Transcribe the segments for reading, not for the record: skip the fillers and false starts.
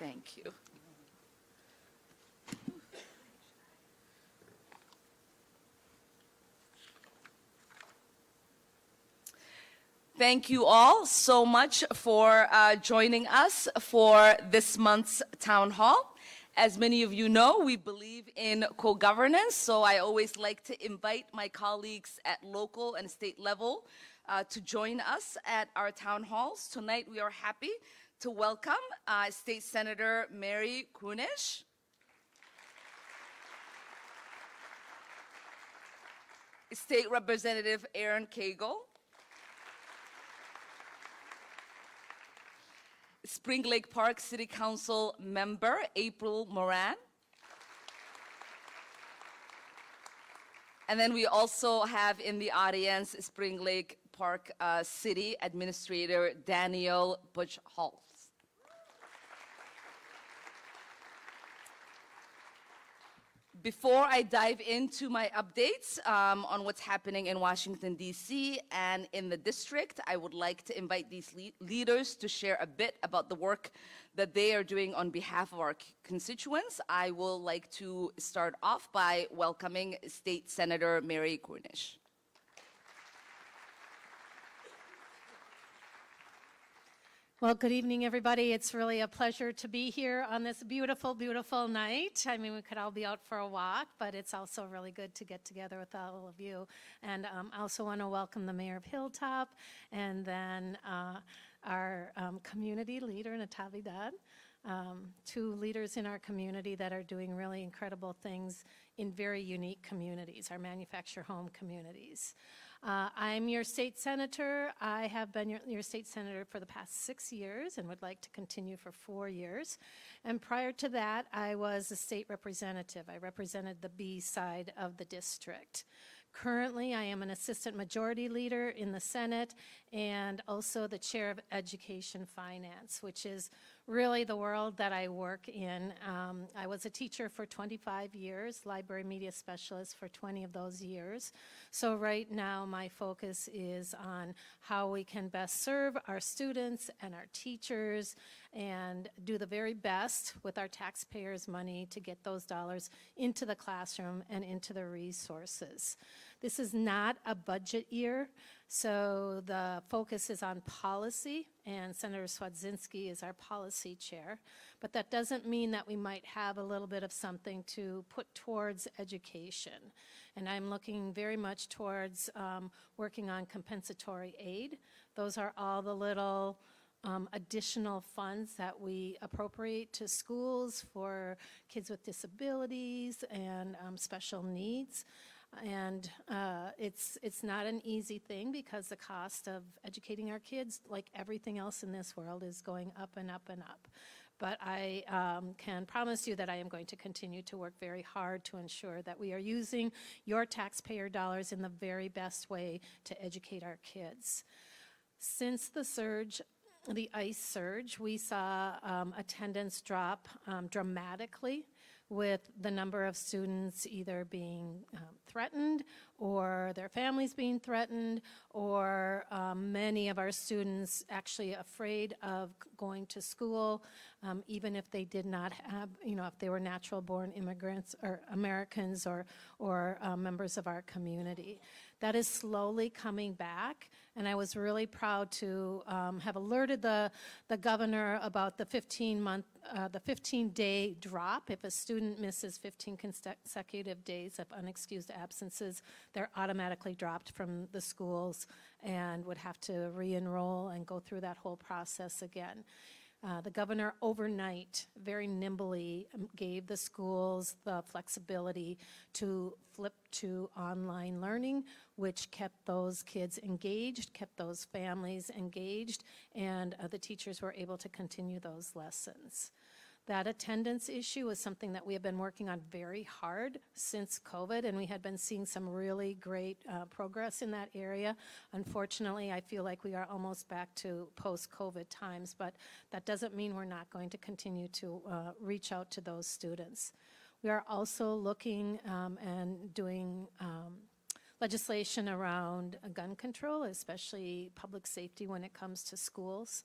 Thank you. Thank you all so much for joining us for this month's town hall. As many of you know, we believe in co-governance, so I always like to invite my colleagues at local and state level to join us at our town halls. Tonight we are happy to welcome State Senator Mary Kunesh, State Representative Aaron Cagle, Spring Lake Park City Council member April Moran. And then we also have in the audience Spring Lake Park City Administrator Daniel Butch-Hall. Before I dive into my updates on what's happening in Washington, D.C. and in the district, I would like to invite these leaders to share a bit about the work that they are doing on behalf of our constituents. I will like to start off by welcoming State Senator Mary Kunesh. Well, good evening, everybody. It's really a pleasure to be here on this beautiful, beautiful night. I mean, we could all be out for a walk, but it's also really good to get together with all of you. And I also want to welcome the Mayor of Hilltop and then our community leader, Natividad, two leaders in our community that are doing really incredible things in very unique communities, our manufactured home communities. I'm your state senator. I have been your state senator for the past 6 years and would like to continue for 4 years. And prior to that, I was a state representative. I represented the B side of the district. Currently, I am an assistant majority leader in the Senate and also the chair of Education Finance, which is really the world that I work in. I was a teacher for 25 years, library media specialist for 20 of those years. So right now my focus is on how we can best serve our students and our teachers and do the very best with our taxpayers' money to get those dollars into the classroom and into the resources. This is not a budget year, so the focus is on policy, and Senator Swedzinski is our policy chair. But that doesn't mean that we might have a little bit of something to put towards education. And I'm looking very much towards working on compensatory aid. Those are all the little additional funds that we appropriate to schools for kids with disabilities and special needs. And it's not an easy thing because the cost of educating our kids, like everything else in this world, is going up and up and up. But I can promise you that I am going to continue to work very hard to ensure that we are using your taxpayer dollars in the very best way to educate our kids. Since the surge, the ICE surge, we saw attendance drop dramatically, with the number of students either being threatened or their families being threatened, or many of our students actually afraid of going to school, even if they did not have, if they were natural born immigrants or Americans or members of our community. That is slowly coming back, and I was really proud to have alerted the governor about the 15-day drop. If a student misses 15 consecutive days of unexcused absences, they're automatically dropped from the schools and would have to re-enroll and go through that whole process again. The governor overnight very nimbly gave the schools the flexibility to flip to online learning, which kept those kids engaged, kept those families engaged, and the teachers were able to continue those lessons. That attendance issue is something that we have been working on very hard since COVID, and we had been seeing some really great progress in that area. Unfortunately, I feel like we are almost back to post-COVID times, but that doesn't mean we're not going to continue to reach out to those students. We are also looking and doing legislation around gun control, especially public safety when it comes to schools.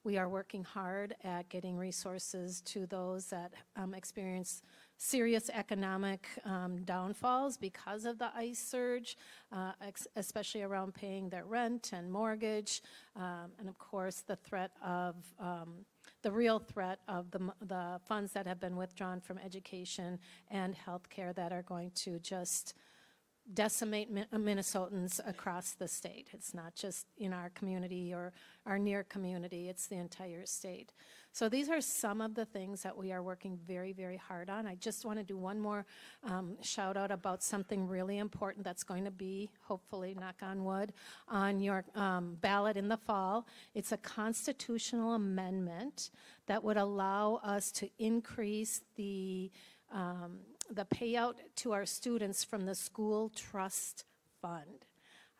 We are working hard at getting resources to those that experience serious economic downfalls because of the ICE surge, especially around paying their rent and mortgage, and of course the threat of the real threat of the funds that have been withdrawn from education and healthcare that are going to just decimate Minnesotans across the state. It's not just in our community or our near community, it's the entire state. So these are some of the things that we are working very, very hard on. I just want to do one more shout out about something really important that's going to be, hopefully, knock on wood, on your ballot in the fall. It's a constitutional amendment that would allow us to increase the payout to our students from the school trust fund.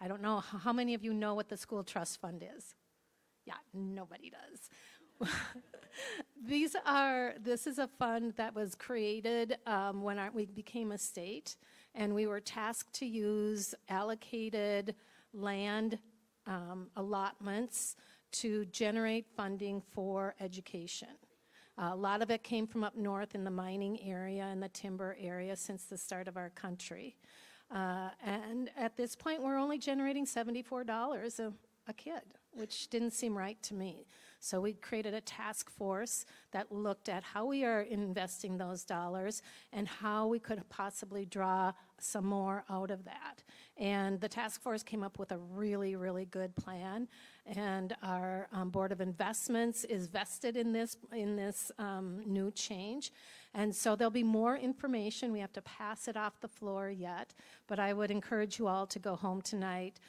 I don't know, how many of you know what the school trust fund is? Yeah, nobody does. This is a fund that was created when we became a state, and we were tasked to use allocated land allotments to generate funding for education. A lot of it came from up north in the mining area and the timber area since the start of our country. And at this point, we're only generating $74 a kid, which didn't seem right to me. So we created a task force that looked at how we are investing those dollars and how we could possibly draw some more out of that. And the task force came up with a really, really good plan. And our Board of Investments is vested in this new change. And so there'll be more information. We have to pass it off the floor yet. But I would encourage you all to go home tonight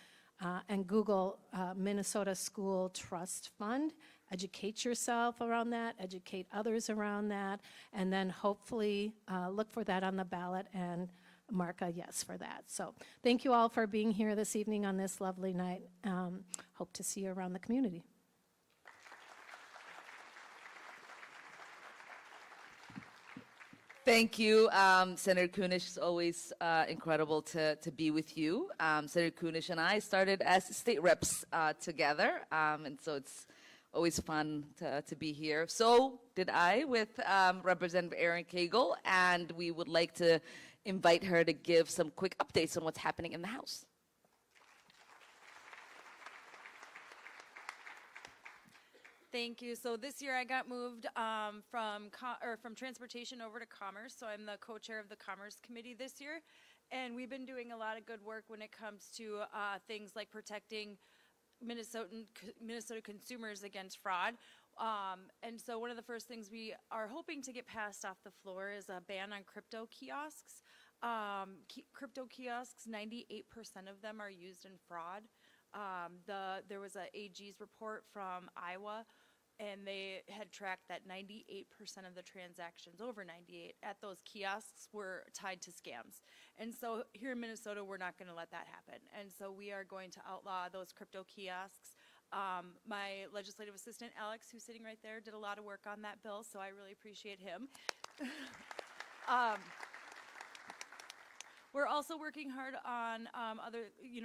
and Google Minnesota School Trust Fund. Educate yourself around that, educate others around that, and then hopefully look for that on the ballot and mark a yes for that. So thank you all for being here this evening on this lovely night. Hope to see you around the community. Thank you, Senator Kunish. It's always incredible to be with you. Senator Kunish and I started as state reps together, and so it's always fun to be here. So did I with Representative Erin Cagle, and we would like to invite her to give some quick updates on what's happening in the House. Thank you. So this year I got moved from transportation over to commerce. So I'm the co-chair of the Commerce Committee this year. And we've been doing a lot of good work when it comes to things like protecting Minnesota consumers against fraud. And so one of the first things we are hoping to get passed off the floor is a ban on crypto kiosks. Crypto kiosks, 98% of them are used in fraud. There was a AG's report from Iowa, and they had tracked that 98% of the transactions, over 98, at those kiosks were tied to scams. And so here in Minnesota, we're not going to let that happen. And so we are going to outlaw those crypto kiosks. My legislative assistant, Alex, who's sitting right there, did a lot of work on that bill, so I really appreciate him. We're also working hard on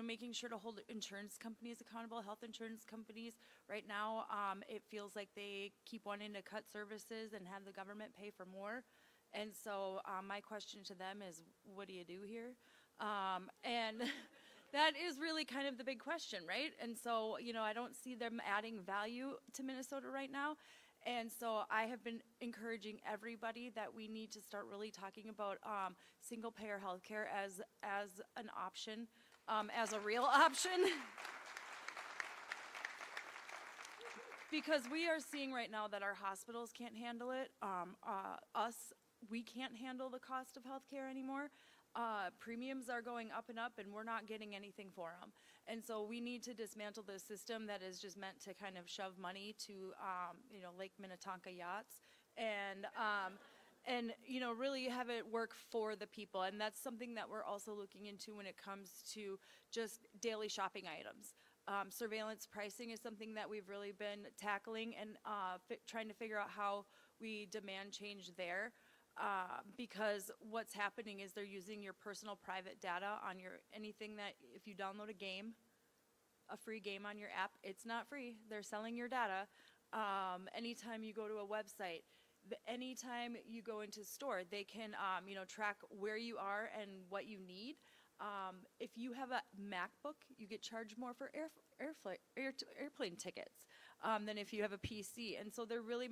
making sure to hold insurance companies accountable, health insurance companies. Right now, it feels like they keep wanting to cut services and have the government pay for more. And so my question to them is, what do you do here? And that is really kind of the big question, right? And so, I don't see them adding value to Minnesota right now. And so I have been encouraging everybody that we need to start really talking about single-payer healthcare as an option, as a real option. Because we are seeing right now that our hospitals can't handle it. We can't handle the cost of healthcare anymore. Premiums are going up and up, and we're not getting anything for them. And so we need to dismantle this system that is just meant to kind of shove money to, Lake Minnetonka yachts, and really have it work for the people. And that's something that we're also looking into when it comes to just daily shopping items. Surveillance pricing is something that we've really been tackling and trying to figure out how we demand change there. Because what's happening is they're using your personal private data on anything that, if you download a free game on your app, it's not free. They're selling your data. anytime you go to a website, anytime you go into a store, they can, track where you are and what you need. If you have a MacBook, you get charged more for airplane tickets than if you have a PC. And so they're really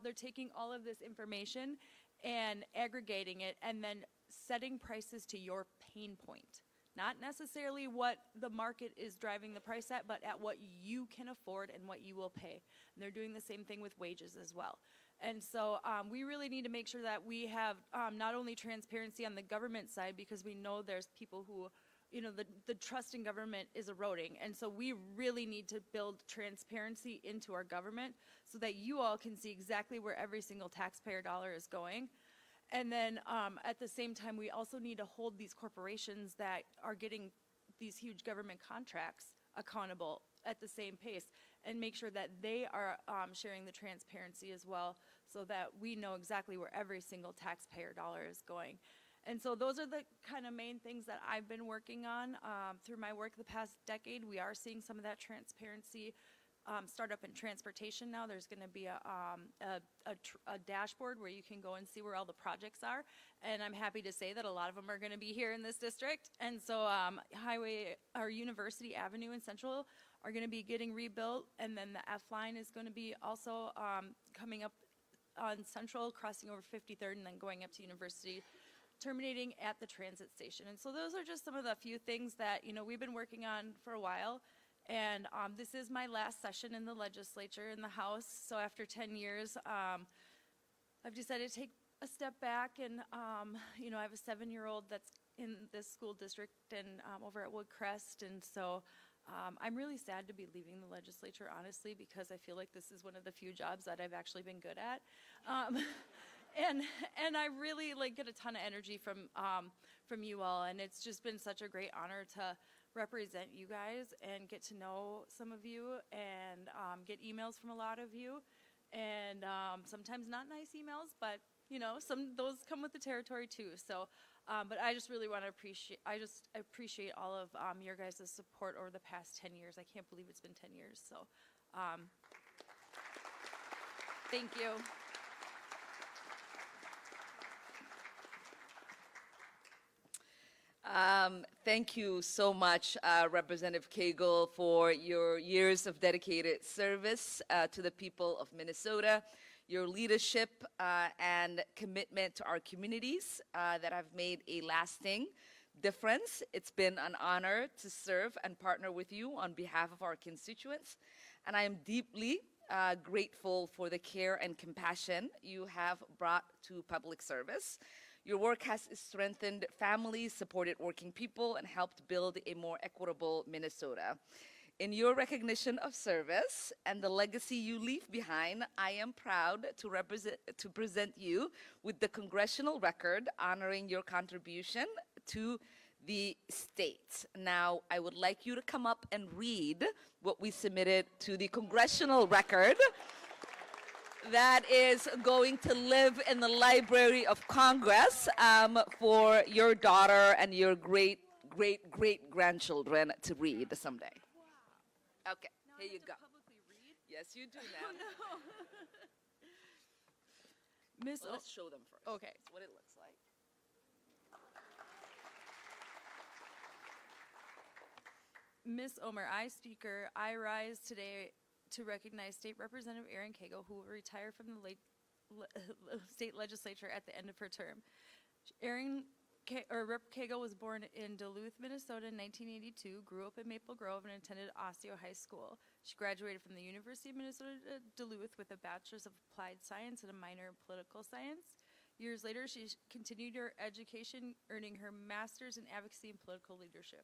they're taking all of this information and aggregating it and then setting prices to your pain point. Not necessarily what the market is driving the price at, but at what you can afford and what you will pay. And they're doing the same thing with wages as well. And so we really need to make sure that we have not only transparency on the government side, because we know there's people who, the trust in government is eroding. And so we really need to build transparency into our government so that you all can see exactly where every single taxpayer dollar is going. And then at the same time, we also need to hold these corporations that are getting these huge government contracts accountable at the same pace and make sure that they are sharing the transparency as well so that we know exactly where every single taxpayer dollar is going. And so those are the kind of main things that I've been working on through my work the past decade. We are seeing some of that transparency start up in transportation now. There's going to be a dashboard where you can go and see where all the projects are. And I'm happy to say that a lot of them are going to be here in this district. And so University Avenue in Central are going to be getting rebuilt. And then the F line is going to be also coming up on Central, crossing over 53rd and then going up to University, terminating at the transit station. And so those are just some of the few things that, we've been working on for a while. And this is my last session in the legislature, in the House. So after 10 years, I've decided to take a step back. And, I have a 7-year-old that's in this school district and over at Woodcrest. And so I'm really sad to be leaving the legislature, honestly, because I feel like this is one of the few jobs that I've actually been good at. And I really get a ton of energy from you all. And it's just been such a great honor to represent you guys and get to know some of you and get emails from a lot of you, and sometimes not nice emails, but those come with the territory too. So but I just really want to appreciate all of your guys' support over the past 10 years. I can't believe it's been 10 years. So thank you. Thank you so much, Representative Cagle, for your years of dedicated service to the people of Minnesota, your leadership and commitment to our communities that have made a lasting difference. It's been an honor to serve and partner with you on behalf of our constituents, and I am deeply grateful for the care and compassion you have brought to public service. Your work has strengthened families, supported working people, and helped build a more equitable Minnesota. In your recognition of service and the legacy you leave behind, I am proud to present you with the Congressional record honoring your contribution to the state. Now, I would like you to come up and read what we submitted to the Congressional record. That is going to live in the Library of Congress for your daughter and your great-great-great-grandchildren to read someday. Wow. Okay, now here you go. Publicly read? Yes, you do now. Oh, no. Well, let's show them first. Okay. That's what it looks like. Ms. Omar, Speaker, I rise today to recognize State Representative Erin Cagle, who will retire from the state legislature at the end of her term. Rep. Cagle was born in Duluth, Minnesota in 1982, grew up in Maple Grove, and attended Osseo High School. She graduated from the University of Minnesota Duluth with a Bachelor's of Applied Science and a minor in Political Science. Years later, she continued her education, earning her master's in Advocacy and Political Leadership.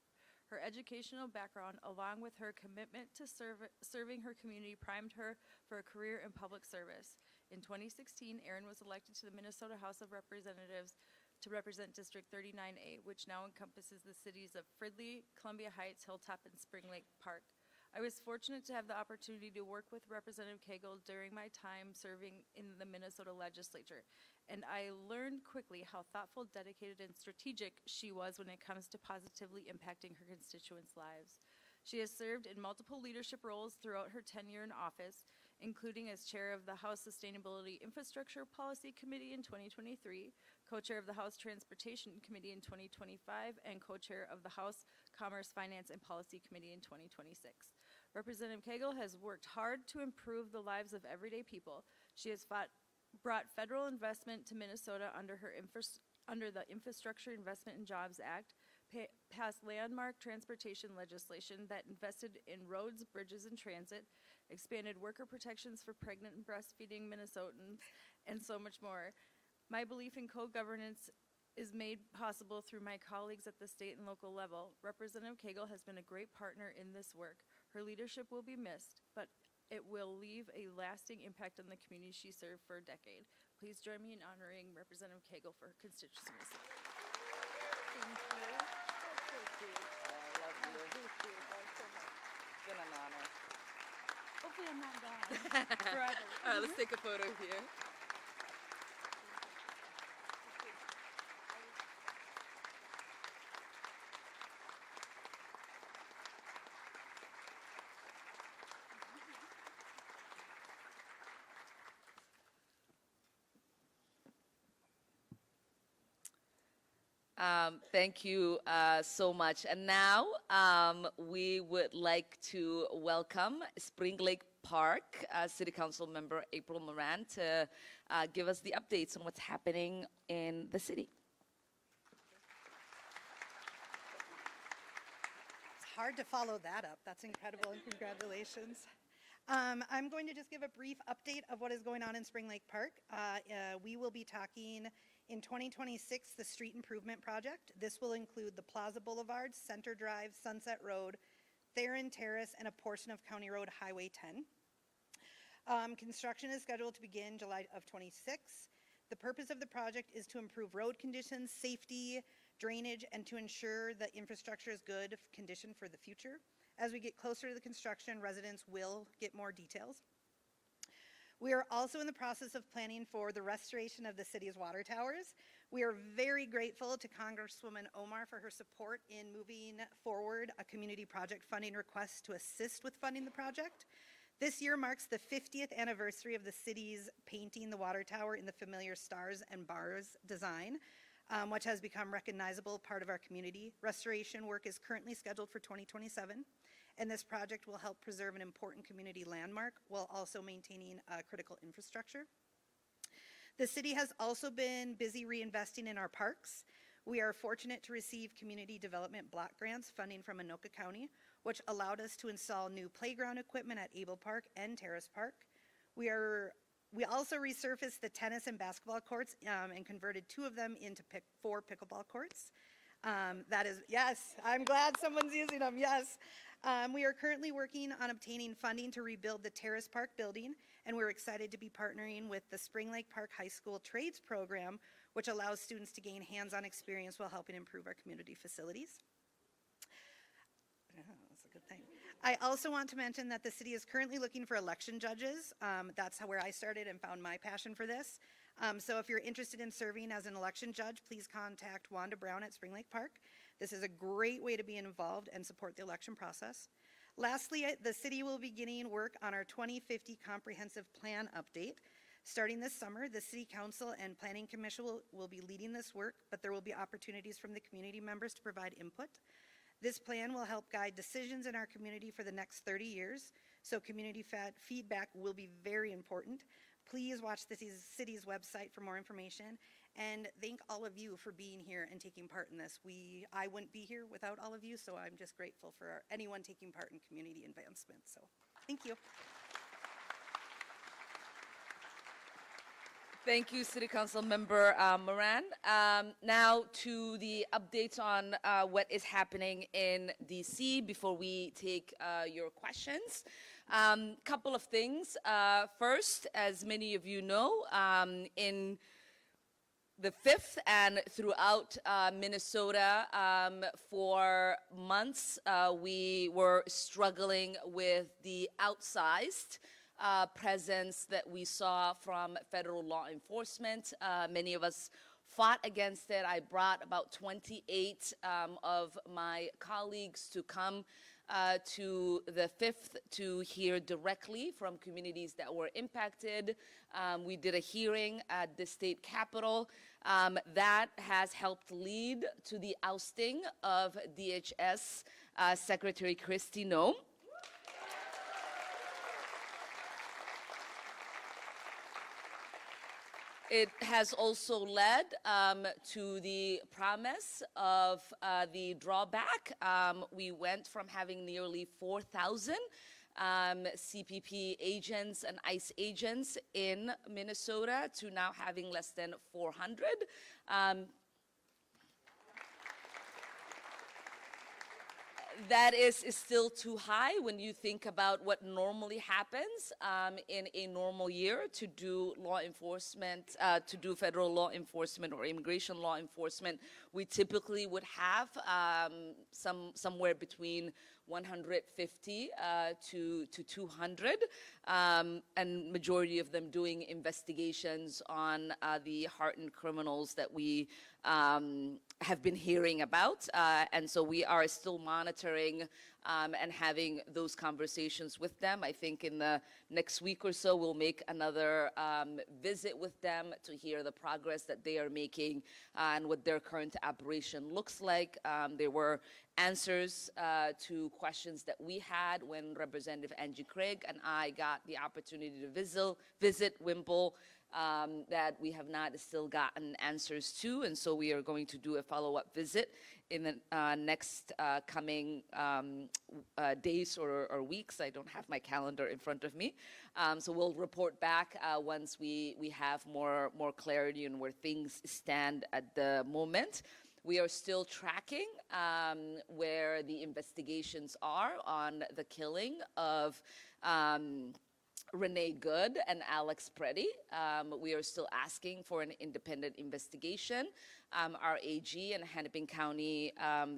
Her educational background, along with her commitment to serving her community, primed her for a career in public service. In 2016, Erin was elected to the Minnesota House of Representatives to represent District 39A, which now encompasses the cities of Fridley, Columbia Heights, Hilltop, and Spring Lake Park. I was fortunate to have the opportunity to work with Representative Cagle during my time serving in the Minnesota legislature, and I learned quickly how thoughtful, dedicated, and strategic she was when it comes to positively impacting her constituents' lives. She has served in multiple leadership roles throughout her tenure in office, including as chair of the House Sustainability Infrastructure Policy Committee in 2023, co-chair of the House Transportation Committee in 2025, and co-chair of the House Commerce, Finance, and Policy Committee in 2026. Representative Cagle has worked hard to improve the lives of everyday people. She has brought federal investment to Minnesota under the Infrastructure Investment and Jobs Act, passed landmark transportation legislation that invested in roads, bridges, and transit, expanded worker protections for pregnant and breastfeeding Minnesotans, and so much more. My belief in co-governance is made possible through my colleagues at the state and local level. Representative Cagle has been a great partner in this work. Her leadership will be missed, but it will leave a lasting impact on the community she served for a decade. Please join me in honoring Representative Cagle for her constituency. Thank you. I love you. It's been an honor. Hopefully I'm not gone forever. All right, let's take a photo here. Thank you so much. And now we would like to welcome Spring Lake Park City Council member April Moran to give us the updates on what's happening in the city. It's hard to follow that up. That's incredible, and congratulations. I'm going to just give a brief update of what is going on in Spring Lake Park. We will be talking in 2026 the street improvement project. This will include the Plaza Boulevard, Center Drive, Sunset Road, Theron Terrace, and a portion of County Road Highway 10. Construction is scheduled to begin July of 26. The purpose of the project is to improve road conditions, safety, drainage, and to ensure the infrastructure is good condition for the future. As we get closer to the construction, residents will get more details. We are also in the process of planning for the restoration of the city's water towers. We are very grateful to Congresswoman Omar for her support in moving forward a community project funding request to assist with funding the project. This year marks the 50th anniversary of the city's painting the water tower in the familiar stars and bars design, which has become recognizable part of our community. Restoration work is currently scheduled for 2027. And this project will help preserve an important community landmark while also maintaining critical infrastructure. The city has also been busy reinvesting in our parks. We are fortunate to receive community development block grants funding from Anoka County, which allowed us to install new playground equipment at Abel Park and Terrace Park. We also resurfaced the tennis and basketball courts and converted 2 of them into 4 pickleball courts. That is, yes, I'm glad someone's using them, yes. We are currently working on obtaining funding to rebuild the Terrace Park building, and we're excited to be partnering with the Spring Lake Park High School Trades Program, which allows students to gain hands-on experience while helping improve our community facilities. Yeah, that's a good thing. I also want to mention that the city is currently looking for election judges. That's where I started and found my passion for this. So if you're interested in serving as an election judge, please contact Wanda Brown at Spring Lake Park. This is a great way to be involved and support the election process. Lastly, the city will be beginning work on our 2050 comprehensive plan update. Starting this summer, the City Council and Planning Commission will be leading this work, but there will be opportunities from the community members to provide input. This plan will help guide decisions in our community for the next 30 years, so community feedback will be very important. Please watch the city's website for more information, and thank all of you for being here and taking part in this. I wouldn't be here without all of you, so I'm just grateful for anyone taking part in community advancement. So, thank you. Thank you, City Council Member Moran. Now to the updates on what is happening in DC before we take your questions. Couple of things. First, as many of you know, in the 5th and throughout Minnesota for months, we were struggling with the outsized presence that we saw from federal law enforcement. Many of us fought against it. I brought about 28 of my colleagues to come to the 5th to hear directly from communities that were impacted. We did a hearing at the state capitol that has helped lead to the ousting of DHS Secretary Kristi Noem. It has also led to the promise of the drawback. We went from having nearly 4,000 CPP agents and ICE agents in Minnesota to now having less than 400. That is still too high when you think about what normally happens in a normal year to do law enforcement, to do federal law enforcement or immigration law enforcement. We typically would have somewhere between 150 to 200, and majority of them doing investigations on the hardened criminals that we have been hearing about. And so we are still monitoring and having those conversations with them. I think in the next week or so, we'll make another visit with them to hear the progress that they are making and what their current operation looks like. There were answers to questions that we had when Representative Angie Craig and I got the opportunity to visit Wimple that we have not still gotten answers to, and so we are going to do a follow-up visit in the next coming days or weeks. I don't have my calendar in front of me, so we'll report back once we have more clarity on where things stand at the moment. We are still tracking where the investigations are on the killing of Renee Good and Alex Preddy. We are still asking for an independent investigation. Our AG and Hennepin County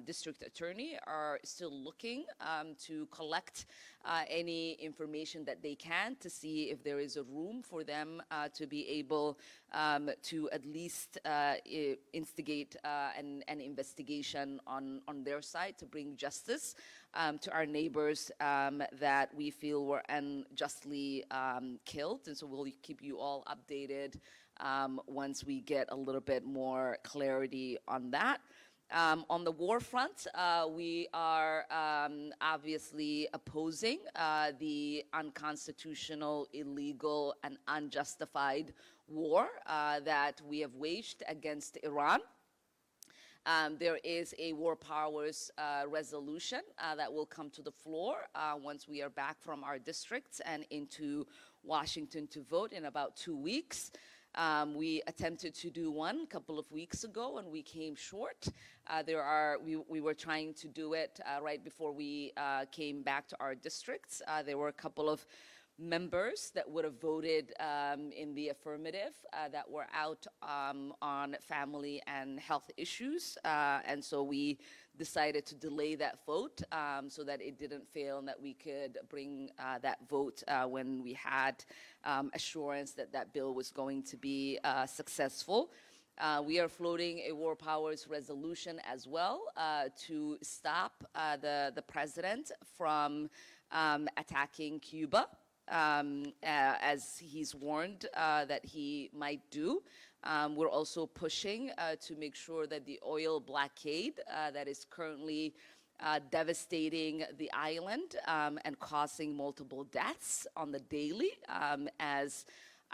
District Attorney are still looking to collect any information that they can to see if there is a room for them to be able to at least instigate an investigation on their side to bring justice to our neighbors that we feel were unjustly killed. And so we'll keep you all updated once we get a little bit more clarity on that. On the war front, we are obviously opposing the unconstitutional, illegal, and unjustified war that we have waged against Iran. There is a War Powers resolution that will come to the floor once we are back from our districts and into Washington to vote in about 2 weeks. We attempted to do one a couple of weeks ago and we came short. We were trying to do it right before we came back to our districts. There were a couple of members that would have voted in the affirmative that were out on family and health issues. And so we decided to delay that vote so that it didn't fail and that we could bring that vote when we had assurance that that bill was going to be successful. We are floating a War Powers resolution as well to stop the president from attacking Cuba. As he's warned that he might do. We're also pushing to make sure that the oil blockade that is currently devastating the island and causing multiple deaths on the daily as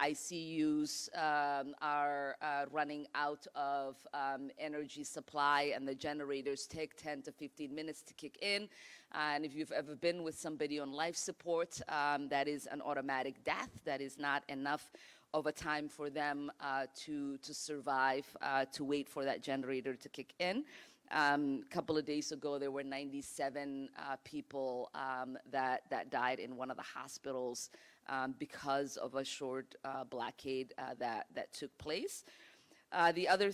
ICUs are running out of energy supply and the generators take 10 to 15 minutes to kick in. And if you've ever been with somebody on life support, that is an automatic death. That is not enough of a time for them to survive, to wait for that generator to kick in. A couple of days ago, there were 97 people that died in one of the hospitals because of a short blockade that took place. The other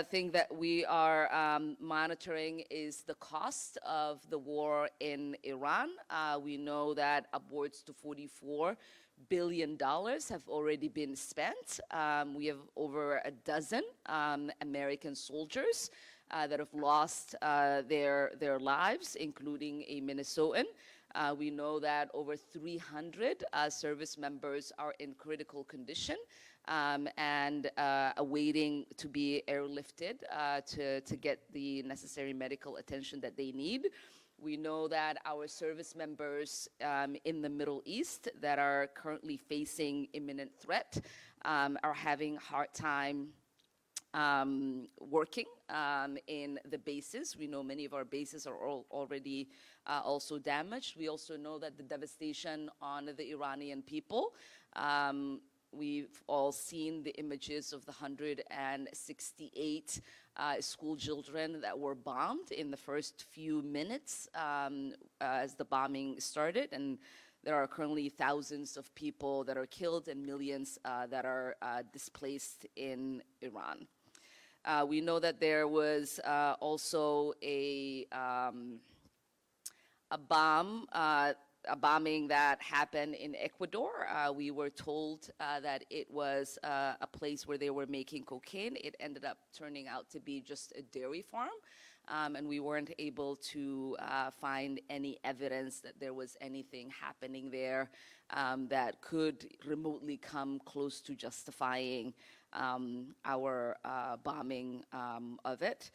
thing that we are monitoring is the cost of the war in Iran. We know that upwards to $44 billion have already been spent. We have over a dozen American soldiers that have lost their lives, including a Minnesotan. We know that over 300 service members are in critical condition and awaiting to be airlifted to get the necessary medical attention that they need. We know that our service members in the Middle East that are currently facing imminent threat are having a hard time working in the bases. We know many of our bases are already also damaged. We also know that the devastation on the Iranian people. We've all seen the images of the 168 school children that were bombed in the first few minutes as the bombing started. And there are currently thousands of people that are killed and millions that are displaced in Iran. We know that there was also a bombing that happened in Ecuador. We were told that it was a place where they were making cocaine. It ended up turning out to be just a dairy farm. And we weren't able to find any evidence that there was anything happening there that could remotely come close to justifying our bombing of it.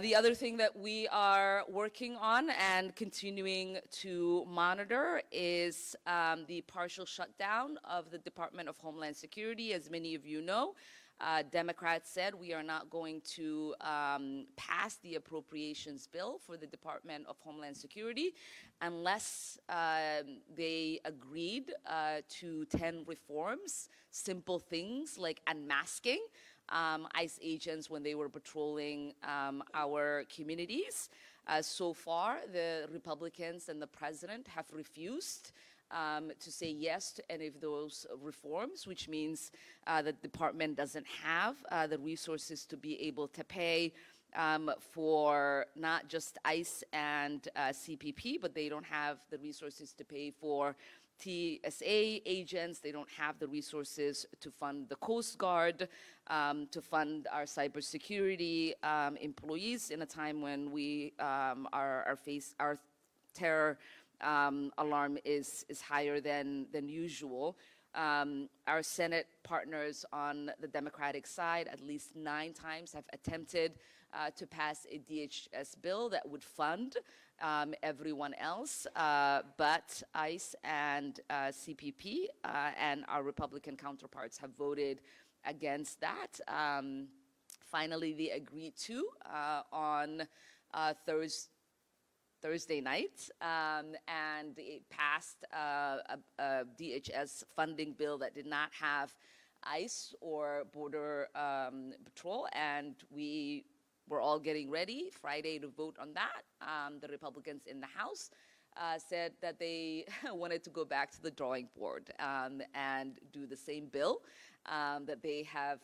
The other thing that we are working on and continuing to monitor is the partial shutdown of the Department of Homeland Security. As many of you know, Democrats said we are not going to pass the appropriations bill for the Department of Homeland Security unless they agreed to 10 reforms, simple things like unmasking ICE agents when they were patrolling our communities. So far, the Republicans and the president have refused to say yes to any of those reforms, which means the department doesn't have the resources to be able to pay for not just ICE and CPP, but they don't have the resources to pay for TSA agents. They don't have the resources to fund the Coast Guard, to fund our cybersecurity employees in a time when we our terror alarm is higher than usual. Our Senate partners on the Democratic side at least 9 times have attempted to pass a DHS bill that would fund everyone else, but ICE and CPP and our Republican counterparts have voted against that. Finally, they agreed to on Thursday night, and it passed a DHS funding bill that did not have ICE or Border Patrol, and we were all getting ready Friday to vote on that. The Republicans in the House said that they wanted to go back to the drawing board and do the same bill that they have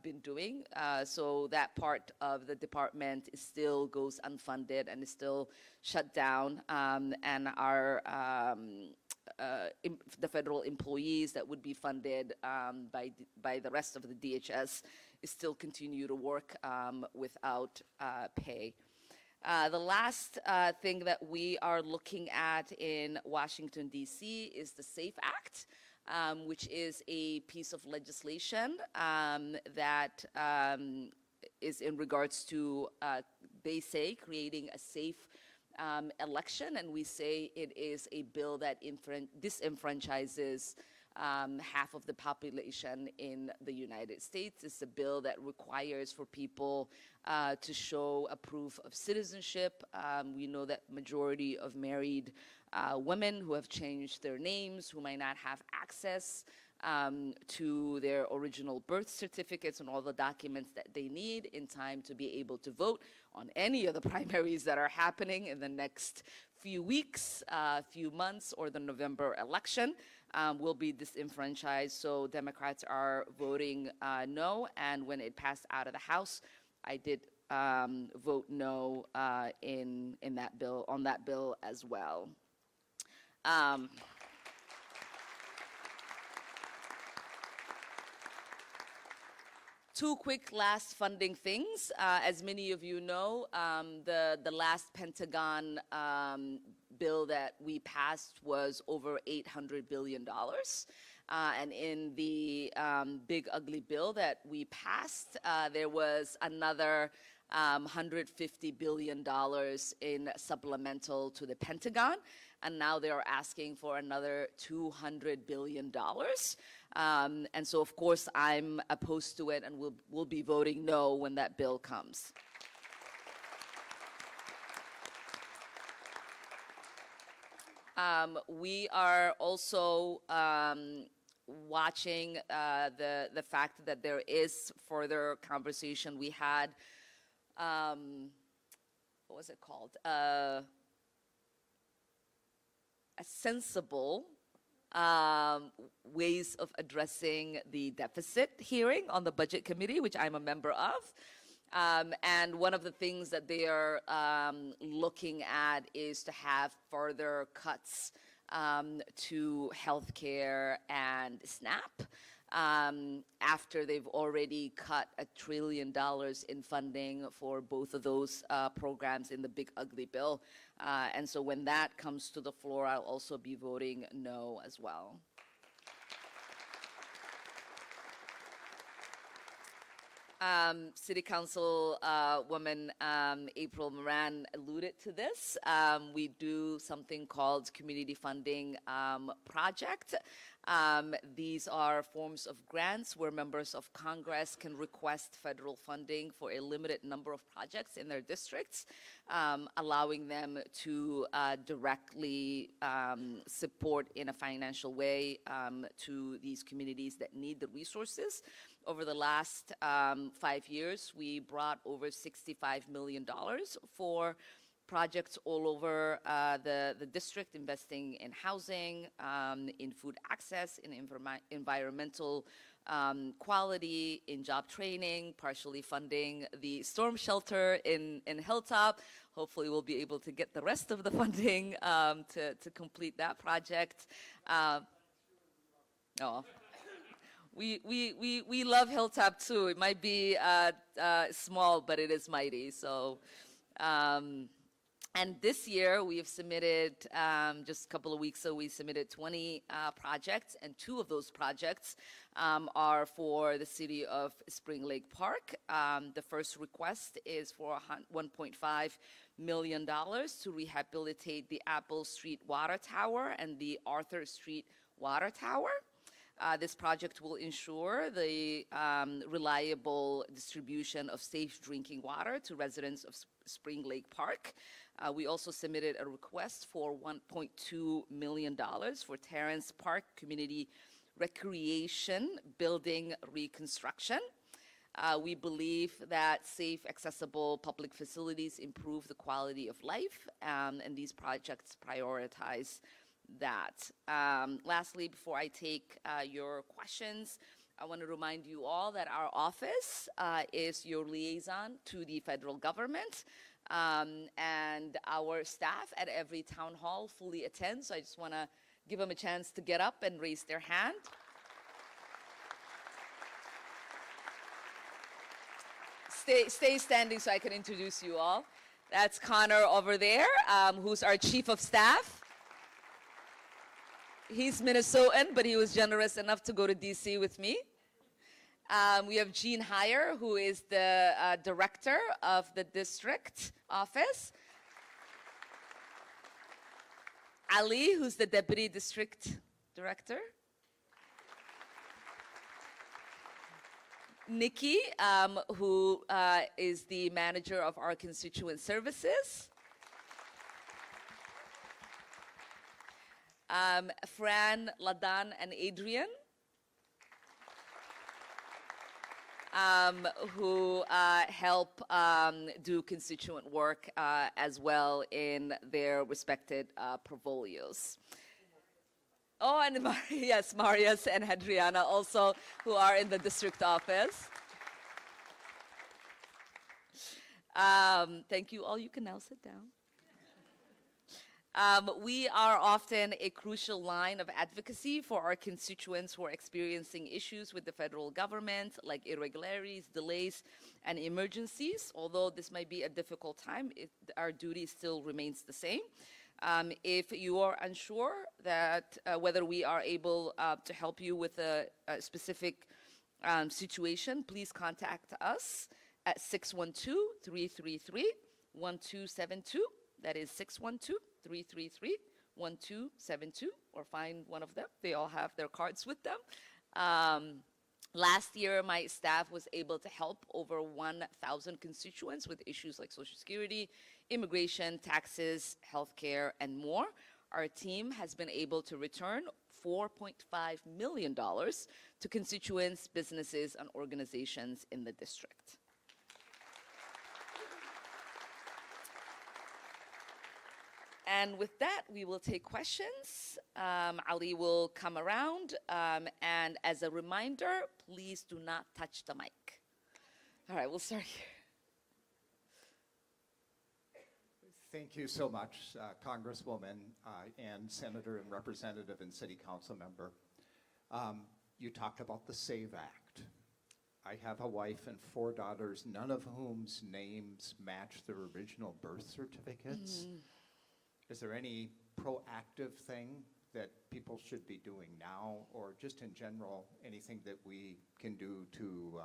been doing. So that part of the department still goes unfunded and is still shut down. And our the federal employees that would be funded by the rest of the DHS still continue to work without pay. The last thing that we are looking at in Washington, D.C. is the SAFE Act, which is a piece of legislation that is in regards to, they say, creating a safe election, and we say it is a bill that disenfranchises half of the population in the United States. It's a bill that requires for people to show a proof of citizenship. We know that majority of married women who have changed their names, who might not have access to their original birth certificates and all the documents that they need in time to be able to vote on any of the primaries that are happening in the next few weeks, few months, or the November election, will be disenfranchised. So Democrats are voting no, and when it passed out of the House, I did vote no in that bill, on that bill as well. Two quick last funding things. As many of you know, the last Pentagon bill that we passed was over $800 billion. And in the big ugly bill that we passed, there was another $150 billion in supplemental to the Pentagon, and now they are asking for another $200 billion. And so, of course, I'm opposed to it, and we'll be voting no when that bill comes. We are also watching the fact that there is further conversation. We had, what was it called? A sensible ways of addressing the deficit hearing on the Budget Committee, which I'm a member of. And one of the things that they are looking at is to have further cuts to healthcare and SNAP after they've already cut $1 trillion in funding for both of those programs in the big ugly bill. And so when that comes to the floor, I'll also be voting no as well. City Council woman April Moran alluded to this. We do something called community funding project. These are forms of grants where members of Congress can request federal funding for a limited number of projects in their districts, allowing them to directly support in a financial way to these communities that need the resources. Over the last 5 years, we brought over $65 million for projects all over the district, investing in housing, in food access, in environmental quality, in job training, partially funding the storm shelter in Hilltop. Hopefully we'll be able to get the rest of the funding to complete that project. We love Hilltop too. It might be small, but it is mighty. So, and this year we have submitted, just a couple of weeks ago, we submitted 20 projects, and 2 of those projects are for the city of Spring Lake Park. The first request is for $1.5 million to rehabilitate the Apple Street Water Tower and the Arthur Street Water Tower. This project will ensure the reliable distribution of safe drinking water to residents of Spring Lake Park. We also submitted a request for $1.2 million for Terrence Park Community Recreation Building Reconstruction. We believe that safe, accessible public facilities improve the quality of life, and these projects prioritize that. Lastly, before I take your questions, I want to remind you all that our office is your liaison to the federal government, and our staff at every town hall fully attend. So I just want to give them a chance to get up and raise their hand. Stay standing so I can introduce you all. That's Connor over there, who's our chief of staff. He's Minnesotan, but he was generous enough to go to DC with me. We have Jean Heyer, who is the director of the district office. Ali, who's the deputy district director. Nikki, who is the manager of our constituent services. Fran, Ladan, and Adrian, who help do constituent work as well in their respected portfolios. Oh, and yes, Marius and Hadriana also, who are in the district office. Thank you all. You can now sit down. We are often a crucial line of advocacy for our constituents who are experiencing issues with the federal government, like irregularities, delays, and emergencies. Although this might be a difficult time, our duty still remains the same. If you are unsure that whether we are able to help you with a specific situation, please contact us at 612-333-1272. That is 612-333-1272, or find one of them. They all have their cards with them. Last year, my staff was able to help over 1,000 constituents with issues like Social Security, immigration, taxes, healthcare, and more. Our team has been able to return $4.5 million to constituents, businesses, and organizations in the district. And with that, we will take questions. Ali will come around. And as a reminder, please do not touch the mic. All right, we'll start here. Thank you so much, Congresswoman and Senator and Representative and City Council member. You talked about the SAVE Act. I have a wife and 4 daughters, none of whom's names match their original birth certificates. Is there any proactive thing that people should be doing now, or just in general, anything that we can do to,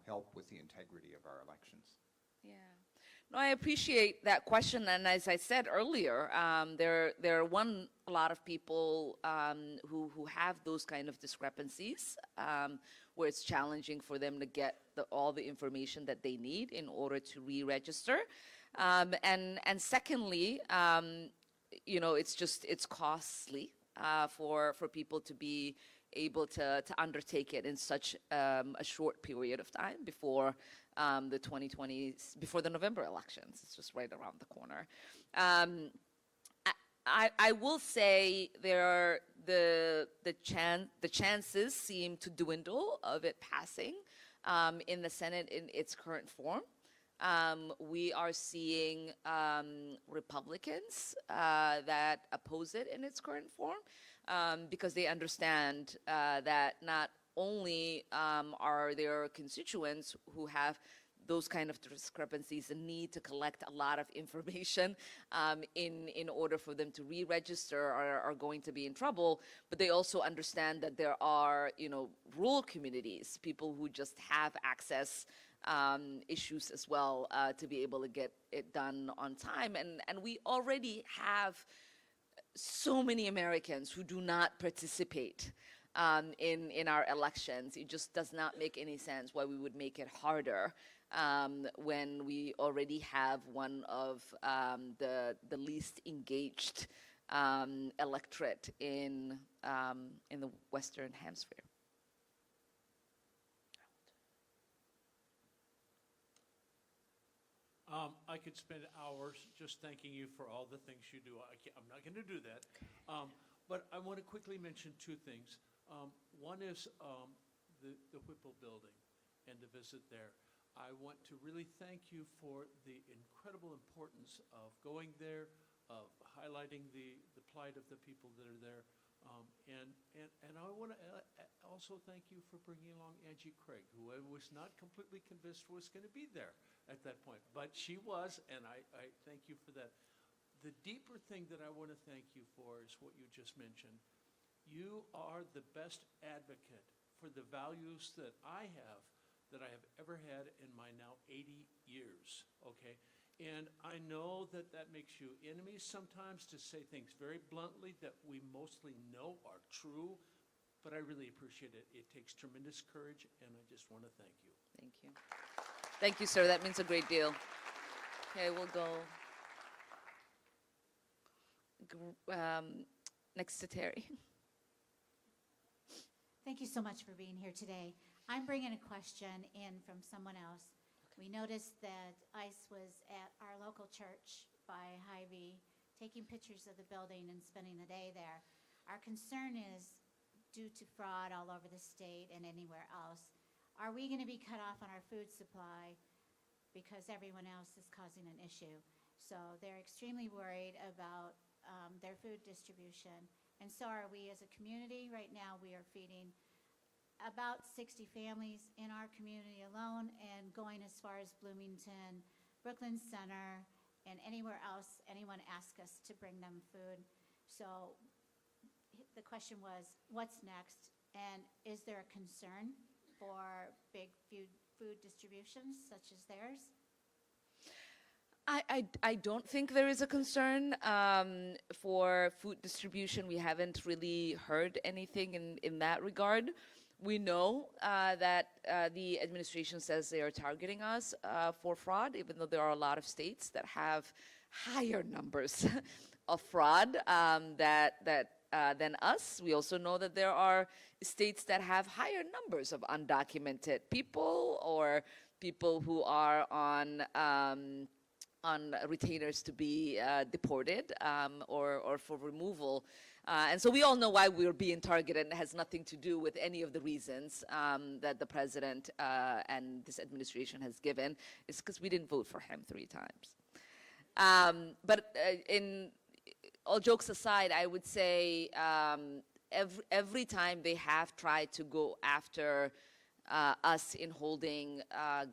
help with the integrity of our elections? Yeah. No, I appreciate that question. And as I said earlier, there are a lot of people who have those kind of discrepancies, where it's challenging for them to get all the information that they need in order to re-register. And secondly, it's costly for people to be able to undertake it in such a short period of time before before the November elections. It's just right around the corner. I will say the chances seem to dwindle of it passing in the Senate in its current form. We are seeing Republicans that oppose it in its current form because they understand that not only are there constituents who have those kind of discrepancies and need to collect a lot of information in order for them to re-register or are going to be in trouble, but they also understand that there are, rural communities, people who just have access issues as well to be able to get it done on time. And we already have so many Americans who do not participate in our elections. It just does not make any sense why we would make it harder when we already have one of the least engaged electorate in the Western Hemisphere. I could spend hours just thanking you for all the things you do. I'm not going to do that. But I want to quickly mention 2 things. One is the Whipple building and the visit there. I want to really thank you for the incredible importance of going there, of highlighting the plight of the people that are there. And I want to also thank you for bringing along Angie Craig, who I was not completely convinced was going to be there at that point, but she was, and I thank you for that. The deeper thing that I want to thank you for is what you just mentioned. You are the best advocate for the values that I have ever had in my now 80 years, okay? And I know that that makes you enemies sometimes to say things very bluntly that we mostly know are true, but I really appreciate it. It takes tremendous courage, and I just want to thank you. Thank you. Thank you, sir. That means a great deal. Okay, we'll go next to Terry. Thank you so much for being here today. I'm bringing a question in from someone else. We noticed that ICE was at our local church by Hy-Vee, taking pictures of the building and spending the day there. Our concern is, due to fraud all over the state and anywhere else, are we going to be cut off on our food supply because everyone else is causing an issue? So they're extremely worried about their food distribution. And so are we as a community. Right now, we are feeding about 60 families in our community alone and going as far as Bloomington, Brooklyn Center, and anywhere else anyone asks us to bring them food. So the question was, what's next? And is there a concern for big food distributions such as theirs? I don't think there is a concern for food distribution. We haven't really heard anything in that regard. We know that the administration says they are targeting us for fraud, even though there are a lot of states that have higher numbers of fraud than us. We also know that there are states that have higher numbers of undocumented people or people who are on retainers to be deported or for removal. And so we all know why we're being targeted, and it has nothing to do with any of the reasons that the president and this administration has given. It's because we didn't vote for him 3 times. But in all jokes aside, I would say every time they have tried to go after us in holding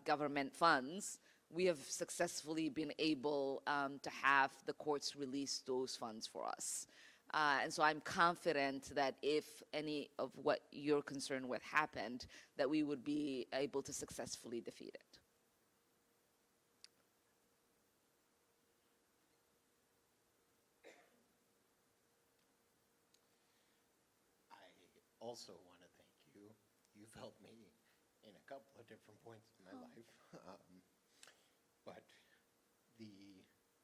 government funds, we have successfully been able to have the courts release those funds for us. And so I'm confident that if any of what you're concerned with happened, that we would be able to successfully defeat it. I also want to thank you. You've helped me in a couple of different points in my life. But the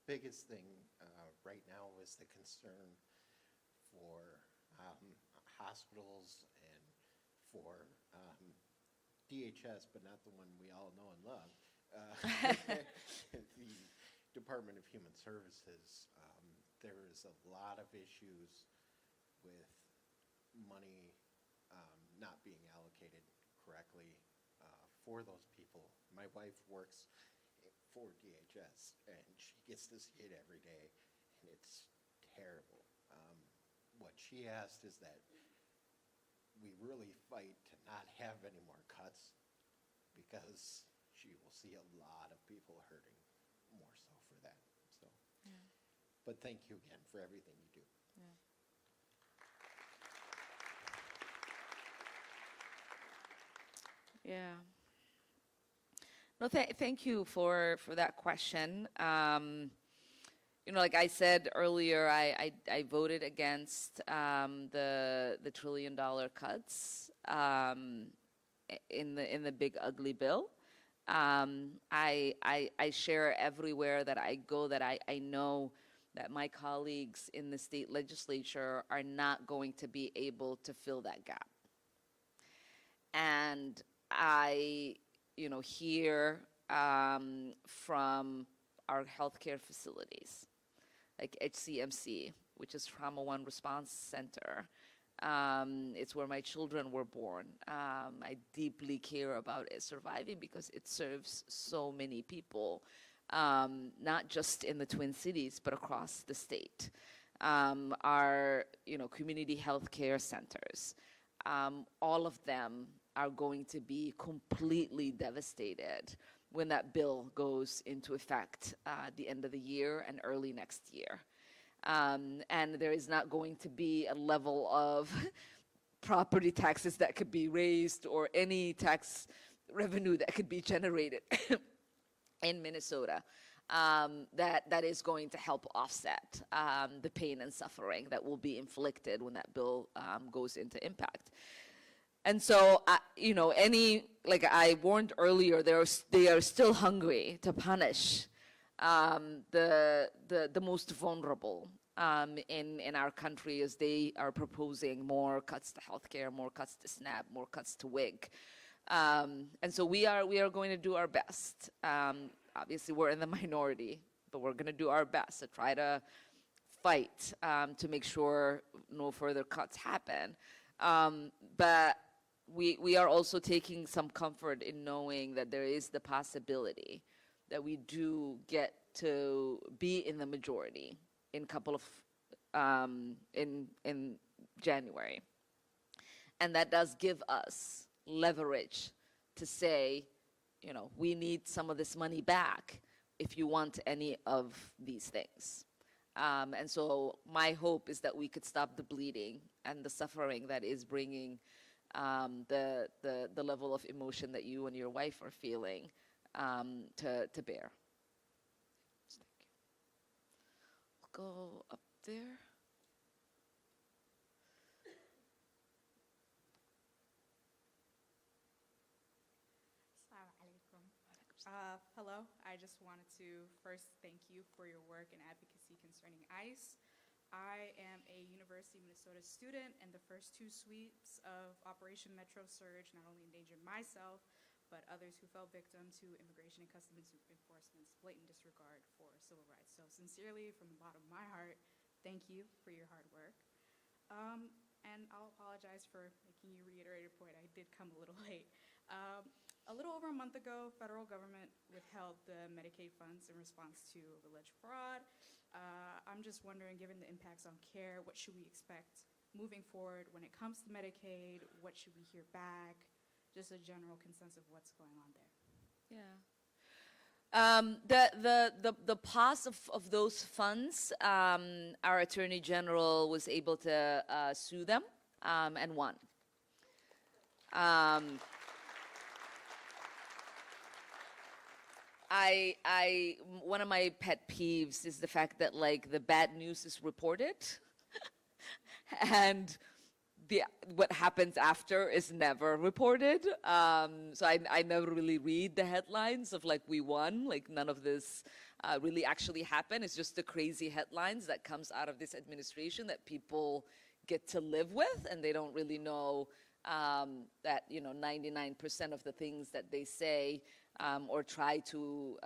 biggest thing right now is the concern for hospitals and for DHS, but not the one we all know and love, the Department of Human Services. There is a lot of issues with money not being allocated correctly for those people. My wife works for DHS, and she gets to see it every day, and it's terrible. What she asked is that we really fight to not have any more cuts, because she will see a lot of people hurting more so for that. So, but thank you again for everything you do. Yeah. No, thank you for that question. Like I said earlier, I voted against the $1 trillion cuts in the big ugly bill. I share everywhere that I go that I know that my colleagues in the state legislature are not going to be able to fill that gap. And I hear from our healthcare facilities, like HCMC, which is Trauma One Response Center. It's where my children were born. I deeply care about it surviving because it serves so many people, not just in the Twin Cities, but across the state. Our community healthcare centers, all of them are going to be completely devastated when that bill goes into effect at the end of the year and early next year. And there is not going to be a level of property taxes that could be raised or any tax revenue that could be generated in Minnesota that is going to help offset the pain and suffering that will be inflicted when that bill goes into impact. And so, like I warned earlier, they are still hungry to punish the most vulnerable in our country, as they are proposing more cuts to healthcare, more cuts to SNAP, more cuts to WIC. And so we are going to do our best. Obviously, we're in the minority, but we're going to do our best to try to fight to make sure no further cuts happen. But we are also taking some comfort in knowing that there is the possibility that we do get to be in the majority in couple of in January. And that does give us leverage to say, you know, we need some of this money back if you want any of these things. And so my hope is that we could stop the bleeding and the suffering that is bringing the level of emotion that you and your wife are feeling to bear. Thank you. We'll go up there. Hello, I just wanted to first thank you for your work and advocacy concerning ICE. I am a University of Minnesota student, and the first two sweeps of Operation Metro Surge not only endangered myself, but others who fell victim to Immigration and Customs Enforcement's blatant disregard for civil rights. So sincerely, from the bottom of my heart, thank you for your hard work. And I'll apologize for making you reiterate your point. I did come a little late. A little over a month ago, federal government withheld the Medicaid funds in response to alleged fraud. I'm just wondering, given the impacts on care, what should we expect moving forward when it comes to Medicaid? What should we hear back? Just a general consensus of what's going on there. Yeah. The pause of those funds, our Attorney General was able to sue them and won. One of my pet peeves is the fact that like the bad news is reported and what happens after is never reported. So I never really read the headlines of like we won, like none of this really actually happened. It's just the crazy headlines that comes out of this administration that people get to live with, and they don't really know that, you know, 99% of the things that they say or try to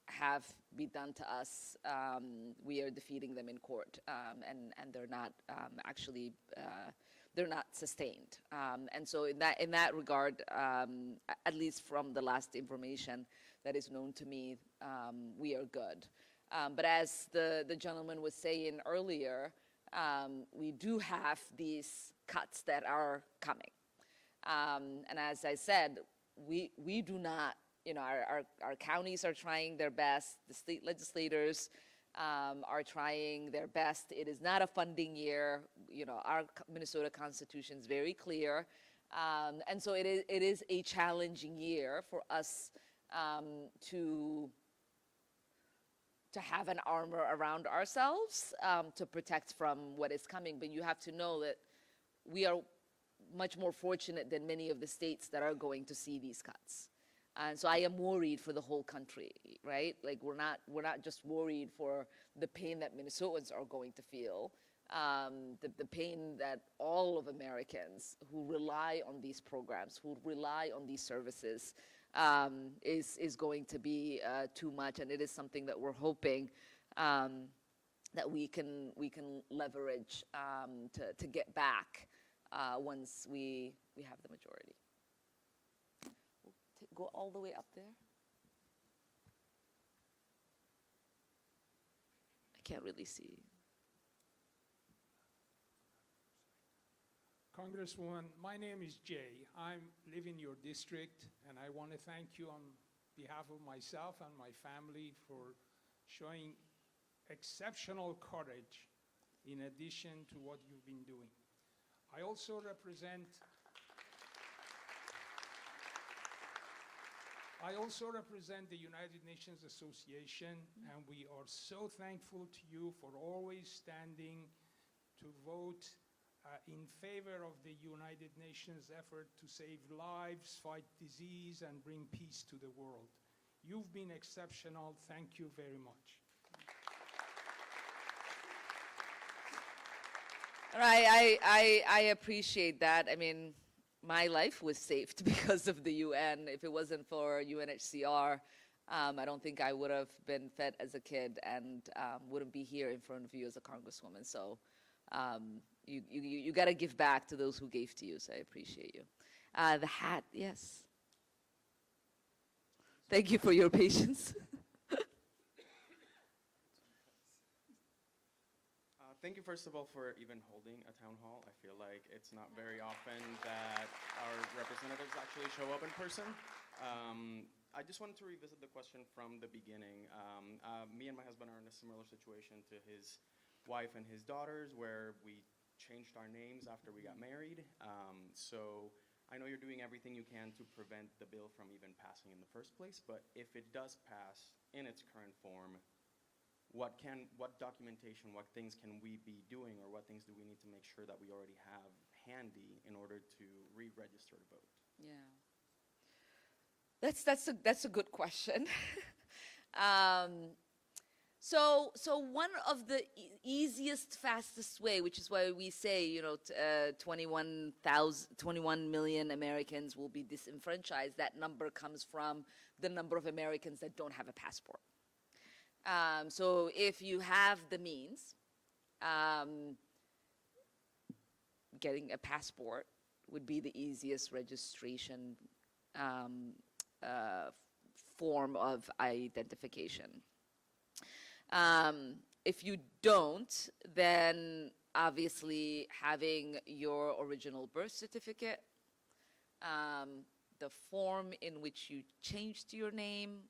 have be done to us, we are defeating them in court, and they're not actually they're not sustained. And so in that regard, at least from the last information that is known to me, we are good. But as the gentleman was saying earlier, we do have these cuts that are coming. And as I said, we do not, you know, our counties are trying their best. The state legislators are trying their best. It is not a funding year. You know, our Minnesota Constitution is very clear. And so it is a challenging year for us to have an armor around ourselves to protect from what is coming. But you have to know that we are much more fortunate than many of the states that are going to see these cuts. And so I am worried for the whole country, right? Like we're not just worried for the pain that Minnesotans are going to feel, the pain that all of Americans who rely on these programs, who rely on these services, is going to be too much. And it is something that we're hoping that we can leverage to get back once we have the majority. Go all the way up there. I can't really see. Congresswoman, my name is Jay. I live in your district, and I want to thank you on behalf of myself and my family for showing exceptional courage in addition to what you've been doing. I also represent the United Nations Association, and we are so thankful to you for always standing to vote in favor of the United Nations effort to save lives, fight disease, and bring peace to the world. You've been exceptional. Thank you very much. I appreciate that. I mean, my life was saved because of the UN. If it wasn't for UNHCR, I don't think I would have been fed as a kid and wouldn't be here in front of you as a congresswoman. So you got to give back to those who gave to you. So I appreciate you. The hat, yes. Thank you for your patience. Thank you, first of all, for even holding a town hall. I feel like it's not very often that our representatives actually show up in person. I just wanted to revisit the question from the beginning. Me and my husband are in a similar situation to his wife and his daughters, where we changed our names after we got married. So I know you're doing everything you can to prevent the bill from even passing in the first place, but if it does pass in its current form, what documentation, what things can we be doing, or what things do we need to make sure that we already have handy in order to re-register to vote? Yeah. That's a good question. So one of the easiest, fastest way, which is why we say, 21 million Americans will be disenfranchised. That number comes from the number of Americans that don't have a passport. So if you have the means, getting a passport would be the easiest registration form of identification. If you don't, then obviously having your original birth certificate, the form in which you changed your name,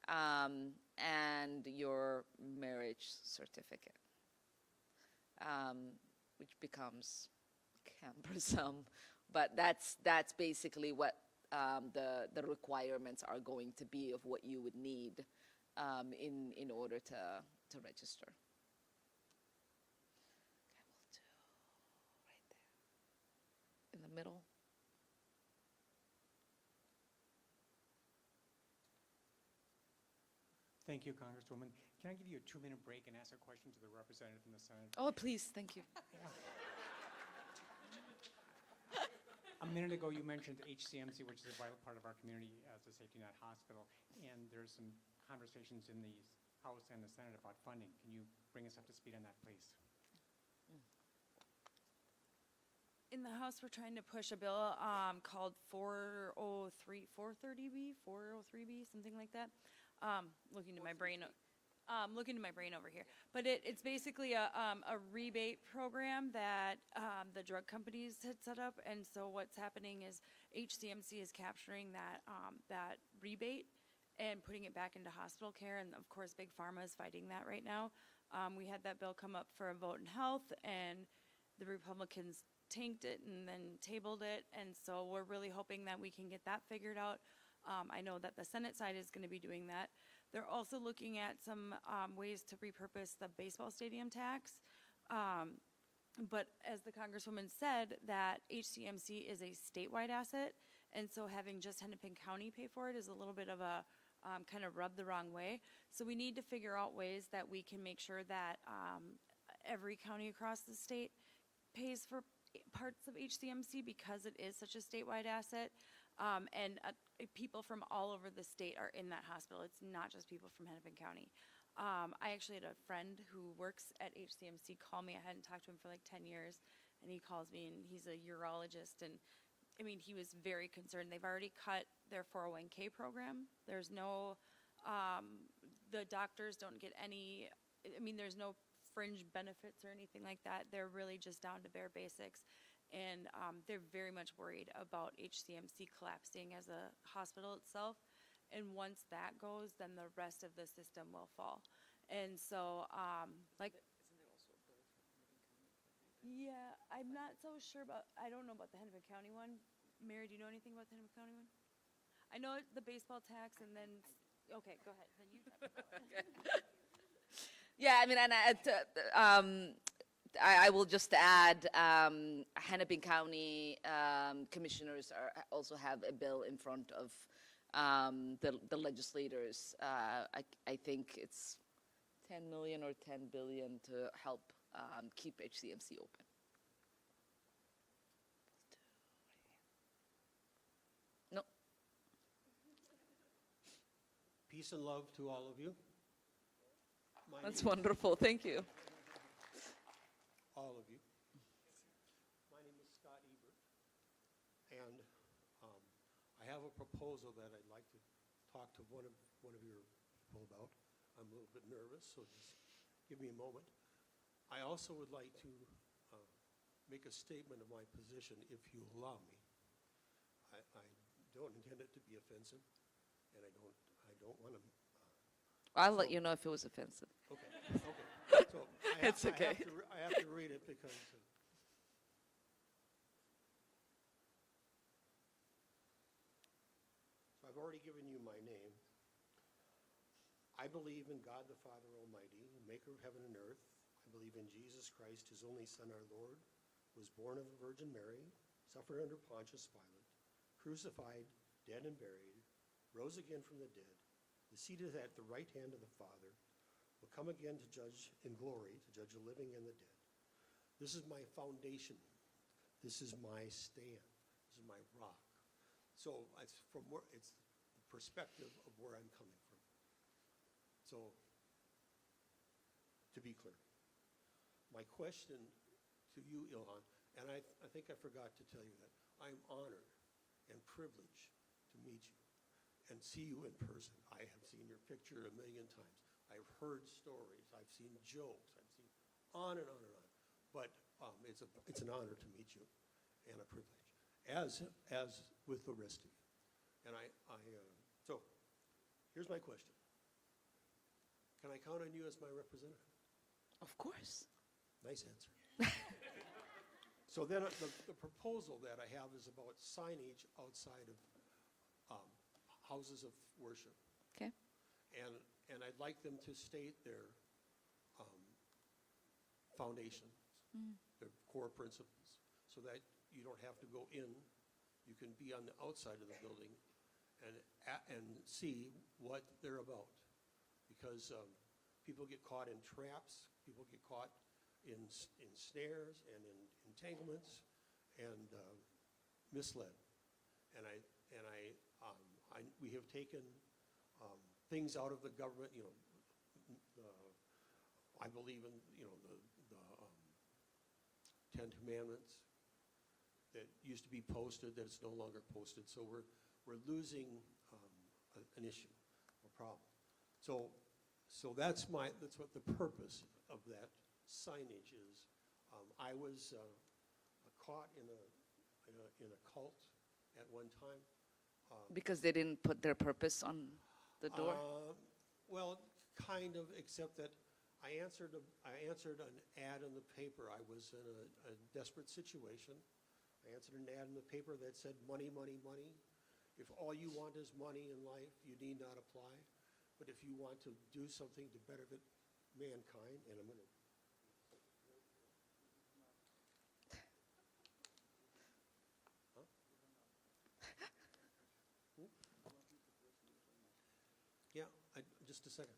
and your marriage certificate, which becomes cumbersome, but that's basically what the requirements are going to be of what you would need in order to register. Okay, we'll do right there in the middle. Thank you, Congresswoman. Can I give you a 2-minute break and ask a question to the representative in the Senate? Oh, please, thank you. A minute ago, you mentioned HCMC, which is a vital part of our community as a safety net hospital, and there's some conversations in the House and the Senate about funding. Can you bring us up to speed on that, please? In the House, we're trying to push a bill called 430B, something like that. Looking to my brain over here. But it's basically a rebate program that the drug companies had set up. And so what's happening is HCMC is capturing that rebate and putting it back into hospital care. And of course, Big Pharma is fighting that right now. We had that bill come up for a vote in health, and the Republicans tanked it and then tabled it. And so we're really hoping that we can get that figured out. I know that the Senate side is going to be doing that. They're also looking at some ways to repurpose the baseball stadium tax. But as the Congresswoman said, that HCMC is a statewide asset, and so having just Hennepin County pay for it is a little bit of a kind of rub the wrong way. So we need to figure out ways that we can make sure that every county across the state pays for parts of HCMC because it is such a statewide asset. And people from all over the state are in that hospital. It's not just people from Hennepin County. I actually had a friend who works at HCMC call me. I hadn't talked to him for like 10 years, and he calls me, and he's a urologist, and I mean, he was very concerned. They've already cut their 401k program. There's no, the doctors don't get any, I mean, there's no fringe benefits or anything like that. They're really just down to bare basics. And they're very much worried about HCMC collapsing as a hospital itself. And once that goes, then the rest of the system will fall. And so, like, Isn't there also a bill for the Hennepin County? yeah, I'm not so sure about, I don't know about the Hennepin County one. Mary, do you know anything about the Hennepin County one? I know the baseball tax, and then, okay, go ahead. Then you talk about it. Yeah, I mean, and I will just add, Hennepin County commissioners also have a bill in front of the legislators. I think it's 10 million or 10 billion to help keep HCMC open. No. Peace and love to all of you. That's wonderful. Thank you. All of you. My name is Scott Ebert, and I have a proposal that I'd like to talk to one of your people about. I'm a little bit nervous, so just give me a moment. I also would like to make a statement of my position, if you allow me. I don't intend it to be offensive, and I don't want to. I'll let you know if it was offensive. Okay, okay. So It's okay. I have to read it because. So I've already given you my name. I believe in God the Father Almighty, maker of heaven and earth. I believe in Jesus Christ, his only Son, our Lord, who was born of the Virgin Mary, suffered under Pontius Pilate, crucified, dead and buried, rose again from the dead, is seated at the right hand of the Father, will come again to judge in glory, to judge the living and the dead. This is my foundation. This is my stand. This is my rock. So it's the perspective of where I'm coming from. So, to be clear, my question to you, Ilhan, and I think I forgot to tell you that, I'm honored and privileged to meet you and see you in person. I have seen your picture a million times. I've heard stories. I've seen jokes. I've seen on and on and on. But it's an honor to meet you and a privilege, as with the rest of you. And so here's my question. Can I count on you as my representative? Of course. Nice answer. So then the proposal that I have is about signage outside of houses of worship. Okay. And I'd like them to state their foundations, their core principles, so that you don't have to go in. You can be on the outside of the building and see what they're about. Because people get caught in traps, people get caught in snares and in entanglements and misled. And we have taken things out of the government. You know, I believe in the Ten Commandments that used to be posted, that it's no longer posted. So we're losing an issue, a problem. So that's what the purpose of that signage is. I was caught in a cult at one time. Because they didn't put their purpose on the door? Well, kind of, except that I answered an ad in the paper. I was in a desperate situation. I answered an ad in the paper that said, money, money, money. If all you want is money in life, you need not apply. But if you want to do something to benefit mankind, and I'm going to... Huh? Yeah, just a second.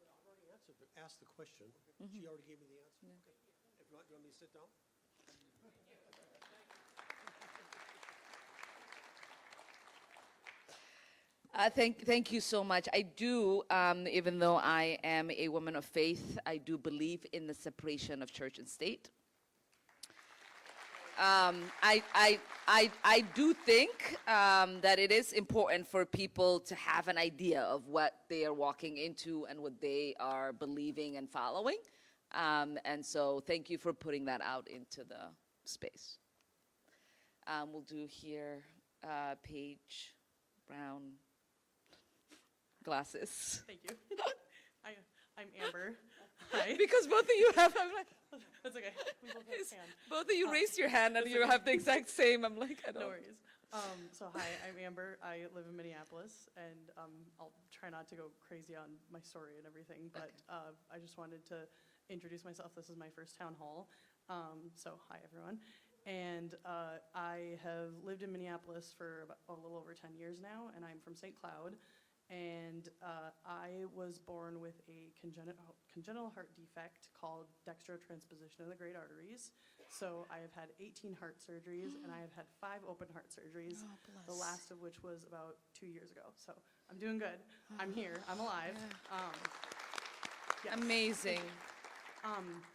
But I've already asked the question. She already gave me the answer. Yeah. Okay. If you want me to sit down? Thank you so much. I do, even though I am a woman of faith, I do believe in the separation of church and state. I do think that it is important for people to have an idea of what they are walking into and what they are believing and following. And so thank you for putting that out into the space. We'll do here, Paige Brown. Glasses. Thank you. I'm Amber. Hi. Because both of you have, I'm like, That's okay. We both have a hand. both of you raised your hand and you have the exact same. I'm like, I don't. No worries. So hi, I'm Amber. I live in Minneapolis, and I'll try not to go crazy on my story and everything, but I just wanted to introduce myself. This is my first town hall. So hi, everyone. And I have lived in Minneapolis for about a little over 10 years now, and I'm from St. Cloud. And I was born with a congenital heart defect called dextrotransposition of the great arteries. So I have had 18 heart surgeries, and I have had 5 open heart surgeries, the last of which was about 2 years ago. So I'm doing good. I'm here. I'm alive. Yes. Amazing.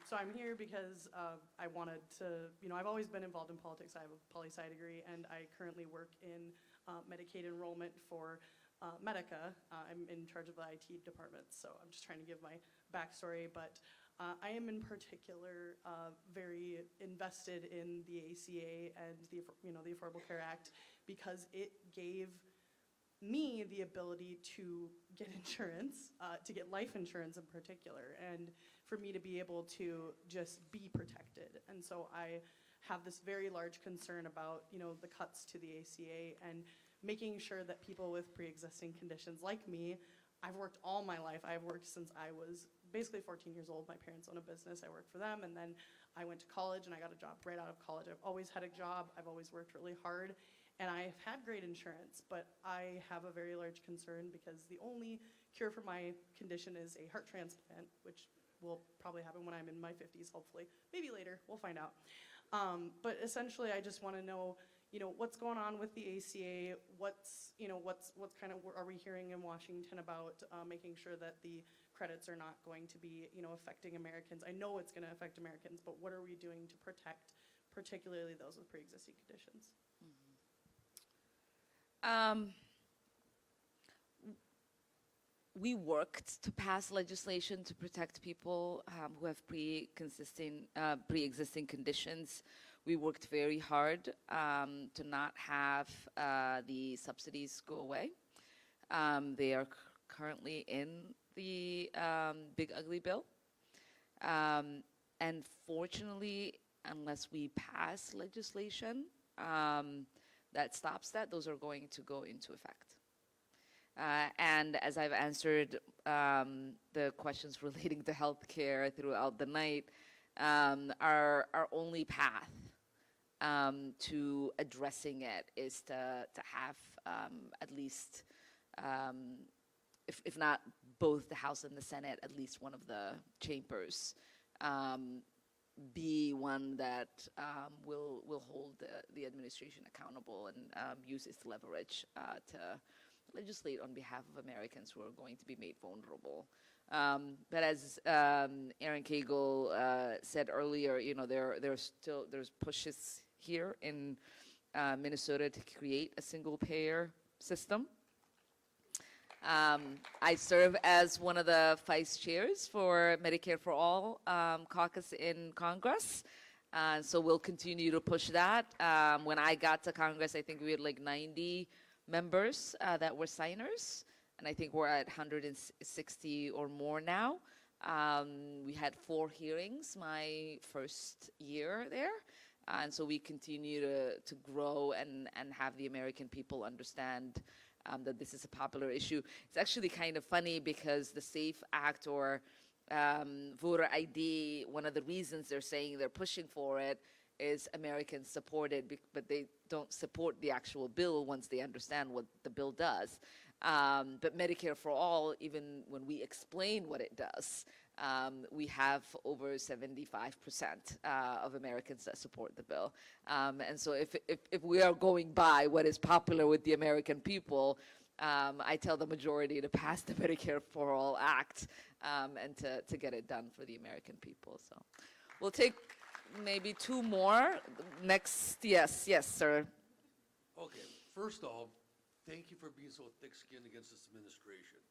So I'm here because I wanted to, I've always been involved in politics. I have a poli-sci degree, and I currently work in Medicaid enrollment for Medica. I'm in charge of the IT department, so I'm just trying to give my backstory, but I am in particular very invested in the ACA and the Affordable Care Act because it gave me the ability to get insurance, to get life insurance in particular, and for me to be able to just be protected. And so I have this very large concern about, the cuts to the ACA and making sure that people with pre-existing conditions like me, I've worked all my life. I've worked since I was basically 14 years old. My parents own a business. I worked for them, and then I went to college and I got a job right out of college. I've always had a job. I've always worked really hard. And I've had great insurance, but I have a very large concern because the only cure for my condition is a heart transplant, which will probably happen when I'm in my 50s, hopefully. Maybe later, we'll find out. But essentially, I just want to know, what's going on with the ACA? What's kind of, are we hearing in Washington about making sure that the credits are not going to be, affecting Americans? I know it's going to affect Americans, but what are we doing to protect particularly those with pre-existing conditions? We worked to pass legislation to protect people who have pre-existing conditions. We worked very hard to not have the subsidies go away. They are currently in the Big Ugly Bill. And fortunately, unless we pass legislation that stops that, those are going to go into effect. And as I've answered the questions relating to healthcare throughout the night, our only path to addressing it is to have at least, if not both the House and the Senate, at least one of the chambers be one that will hold the administration accountable and use its leverage to legislate on behalf of Americans who are going to be made vulnerable. But as Aaron Cagle said earlier, there's pushes here in Minnesota to create a single-payer system. I serve as one of the vice chairs for Medicare for All caucus in Congress. So we'll continue to push that. When I got to Congress, I think we had like 90 members that were signers. And I think we're at 160 or more now. We had 4 hearings my first year there. And so we continue to grow and have the American people understand that this is a popular issue. It's actually kind of funny because the SAFE Act or voter ID, one of the reasons they're saying they're pushing for it is Americans support it, but they don't support the actual bill once they understand what the bill does. But Medicare for All, even when we explain what it does, we have over 75% of Americans that support the bill. And so if we are going by what is popular with the American people, I tell the majority to pass the Medicare for All Act and to get it done for the American people. So we'll take maybe 2 more. Next, yes, sir. Okay, first off, thank you for being so thick-skinned against this administration.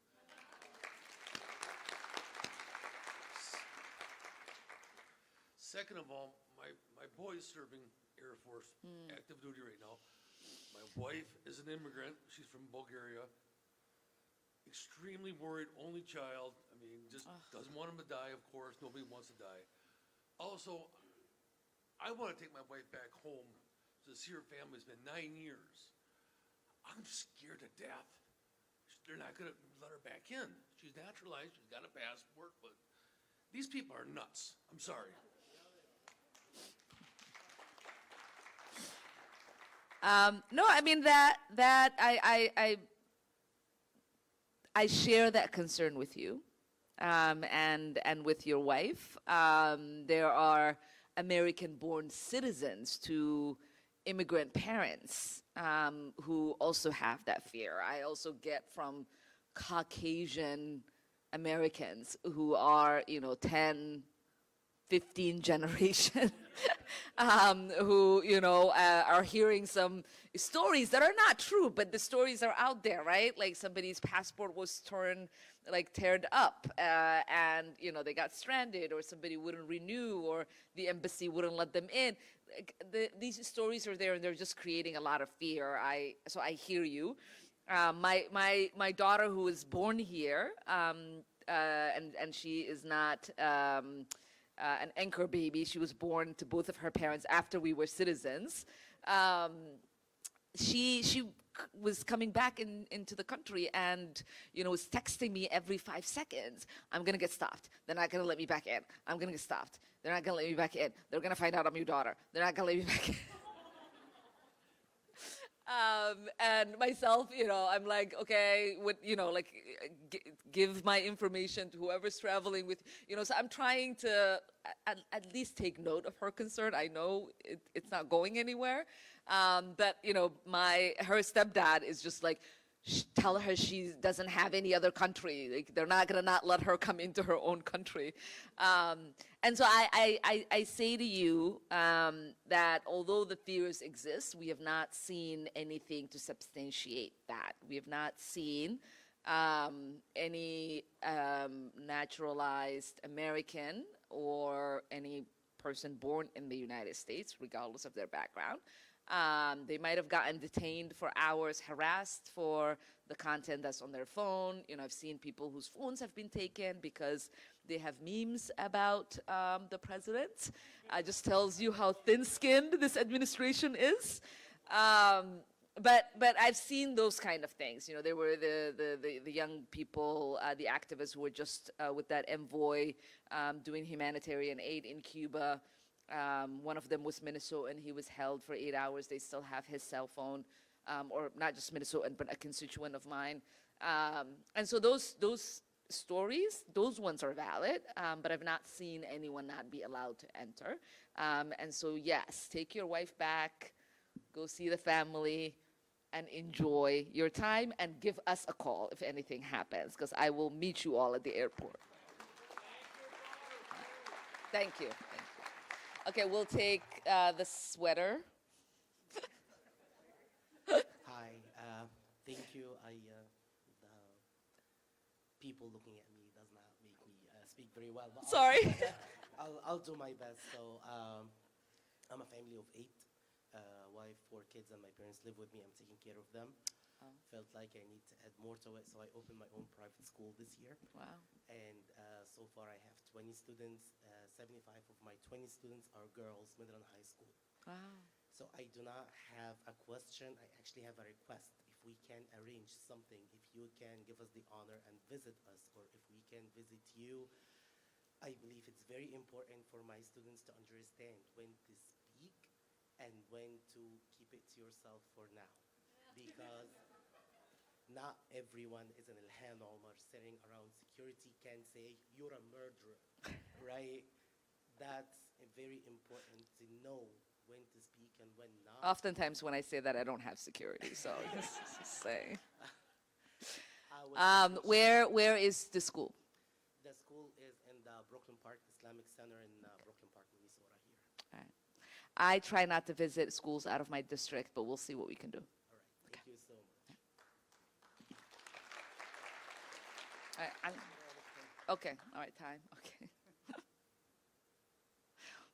Second of all, my boy is serving Air Force, active duty right now. My wife is an immigrant. She's from Bulgaria. Extremely worried, only child. I mean, just doesn't want him to die, of course. Nobody wants to die. Also, I want to take my wife back home to see her family. It's been 9 years. I'm scared to death. They're not going to let her back in. She's naturalized. She's got a passport, but these people are nuts. I'm sorry. No, I mean that I share that concern with you, and with your wife. There are American-born citizens to immigrant parents who also have that fear. I also get from Caucasian Americans who are, 10, 15 generation who, are hearing some stories that are not true, but the stories are out there, right? Like somebody's passport was teared up, and, they got stranded, or somebody wouldn't renew, or the embassy wouldn't let them in. These stories are there, and they're just creating a lot of fear. So I hear you. My daughter, who was born here, and she is not an anchor baby. She was born to both of her parents after we were citizens. She was coming back into the country, and was texting me every 5 seconds. I'm gonna get stopped. They're not gonna let me back in. I'm gonna get stopped. They're not gonna let me back in. They're gonna find out I'm your daughter. They're not gonna let me back in. And myself, I'm like, okay, give my information to whoever's traveling with, so I'm trying to at least take note of her concern. I know it's not going anywhere. But, her stepdad is just like, tell her she doesn't have any other country. Like, they're not gonna not let her come into her own country. And so I say to you that although the fears exist, we have not seen anything to substantiate that. We have not seen any naturalized American or any person born in the United States, regardless of their background. They might have gotten detained for hours, harassed for the content that's on their phone. I've seen people whose phones have been taken because they have memes about the president. It just tells you how thin-skinned this administration is. But I've seen those kind of things. There were the young people, the activists who were just with that envoy doing humanitarian aid in Cuba. One of them was Minnesotan. He was held for 8 hours. They still have his cell phone, or not just Minnesotan, but a constituent of mine. And so those stories, those ones are valid, but I've not seen anyone not be allowed to enter. And so yes, take your wife back, go see the family, and enjoy your time, and give us a call if anything happens, because I will meet you all at the airport. Thank you. Okay, we'll take the sweater. Hi, thank you. The people looking at me does not make me speak very well. But Sorry. I'll do my best. So I'm a family of 8, wife, 4 kids, and my parents live with me. I'm taking care of them. Felt like I need to add more to it, so I opened my own private school this year. Wow. And so far I have 20 students. 75 of my 20 students are girls, middle and high school. Wow. So I do not have a question. I actually have a request. If we can arrange something, if you can give us the honor and visit us, or if we can visit you, I believe it's very important for my students to understand when to speak and when to keep it to yourself for now. Because not everyone is an Ilhan Omar sitting around. Security can say, you're a murderer, right? That's very important to know when to speak and when not. Oftentimes when I say that, I don't have security, so just say. Where is the school? The school is in the Brooklyn Park Islamic Center in Brooklyn Park, Minnesota here. All right. I try not to visit schools out of my district, but we'll see what we can do. All right, thank you so much. Okay, all right, time, okay.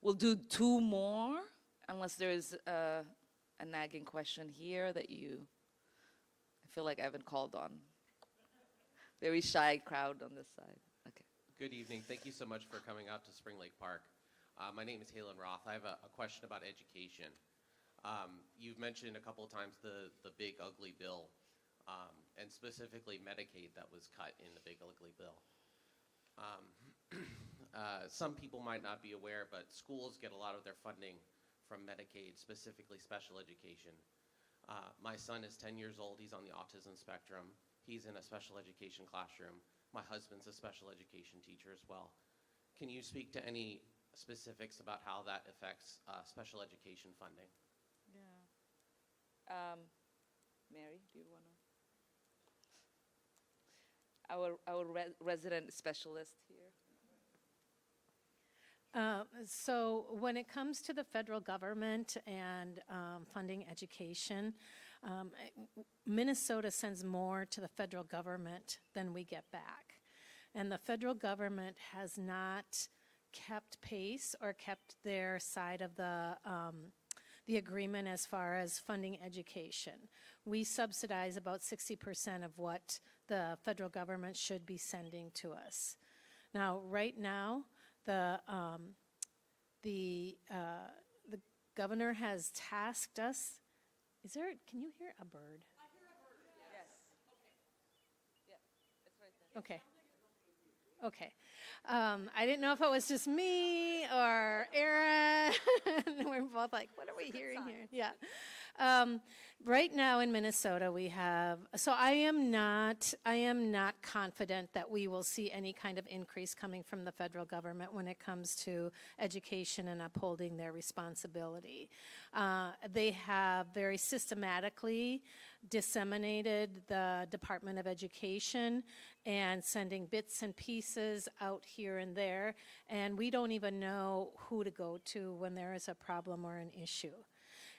We'll do 2 more, unless there's a nagging question here that I feel like I haven't called on. Very shy crowd on this side. Okay. Good evening. Thank you so much for coming out to Spring Lake Park. My name is Halen Roth. I have a question about education. You've mentioned a couple of times the big ugly bill, and specifically Medicaid that was cut in the big ugly bill. Some people might not be aware, but schools get a lot of their funding from Medicaid, specifically special education. My son is 10 years old. He's on the autism spectrum. He's in a special education classroom. My husband's a special education teacher as well. Can you speak to any specifics about how that affects special education funding? Yeah. Mary, do you want to? Our resident specialist here. So when it comes to the federal government and funding education, Minnesota sends more to the federal government than we get back. And the federal government has not kept pace or kept their side of the agreement as far as funding education. We subsidize about 60% of what the federal government should be sending to us. Now, right now, the governor has tasked us. Can you hear a bird? I hear a bird. Yes. Okay. Yeah, it's right there. Okay. Okay. I didn't know if it was just me or Aaron. We're both like, what are we hearing here? Yeah. Right now in Minnesota, we have, so I am not confident that we will see any kind of increase coming from the federal government when it comes to education and upholding their responsibility. They have very systematically disseminated the Department of Education and sending bits and pieces out here and there, and we don't even know who to go to when there is a problem or an issue.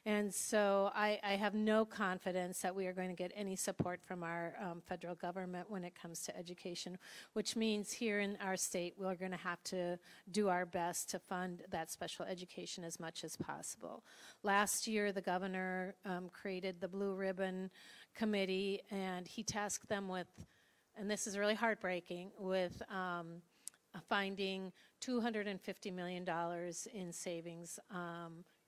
And so I have no confidence that we are going to get any support from our federal government when it comes to education, which means here in our state, we're going to have to do our best to fund that special education as much as possible. Last year, the governor created the Blue Ribbon Committee, and he tasked them with, and this is really heartbreaking, with finding $250 million in savings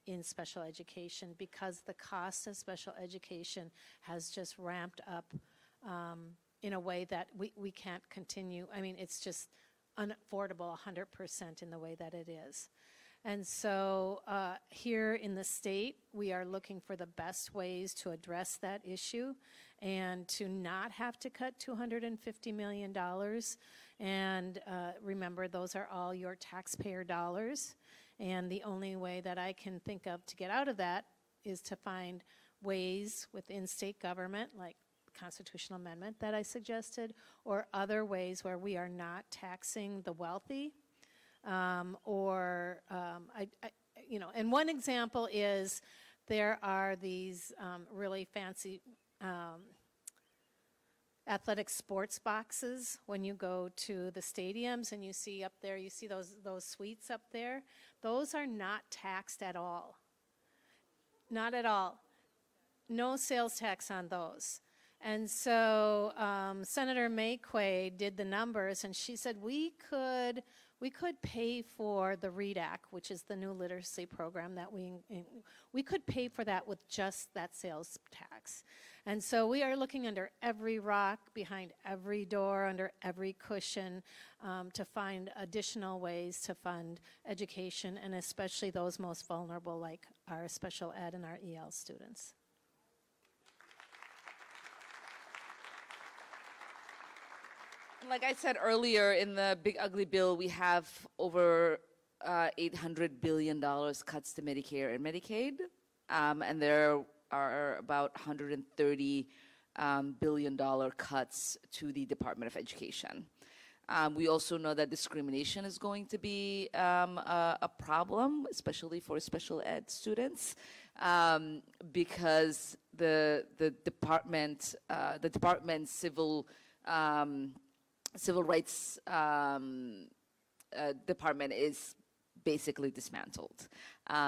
in special education, because the cost of special education has just ramped up in a way that we can't continue. I mean, it's just unaffordable 100% in the way that it is. And so here in the state, we are looking for the best ways to address that issue and to not have to cut $250 million. And remember, those are all your taxpayer dollars. And the only way that I can think of to get out of that is to find ways within state government, like the constitutional amendment that I suggested, or other ways where we are not taxing the wealthy. And one example is there are these really fancy athletic sports boxes when you go to the stadiums, and you see up there, you see those suites up there. Those are not taxed at all. Not at all. No sales tax on those. And so Senator Mayquay did the numbers, and she said we could pay for the READ Act, which is the new literacy program that we could pay for that with just that sales tax. And so we are looking under every rock, behind every door, under every cushion to find additional ways to fund education, and especially those most vulnerable, like our special ed and our EL students. Like I said earlier, in the Big Ugly Bill, we have over $800 billion cuts to Medicare and Medicaid, and there are about $130 billion cuts to the Department of Education. We also know that discrimination is going to be a problem, especially for special ed students, because the department's civil rights department is basically dismantled.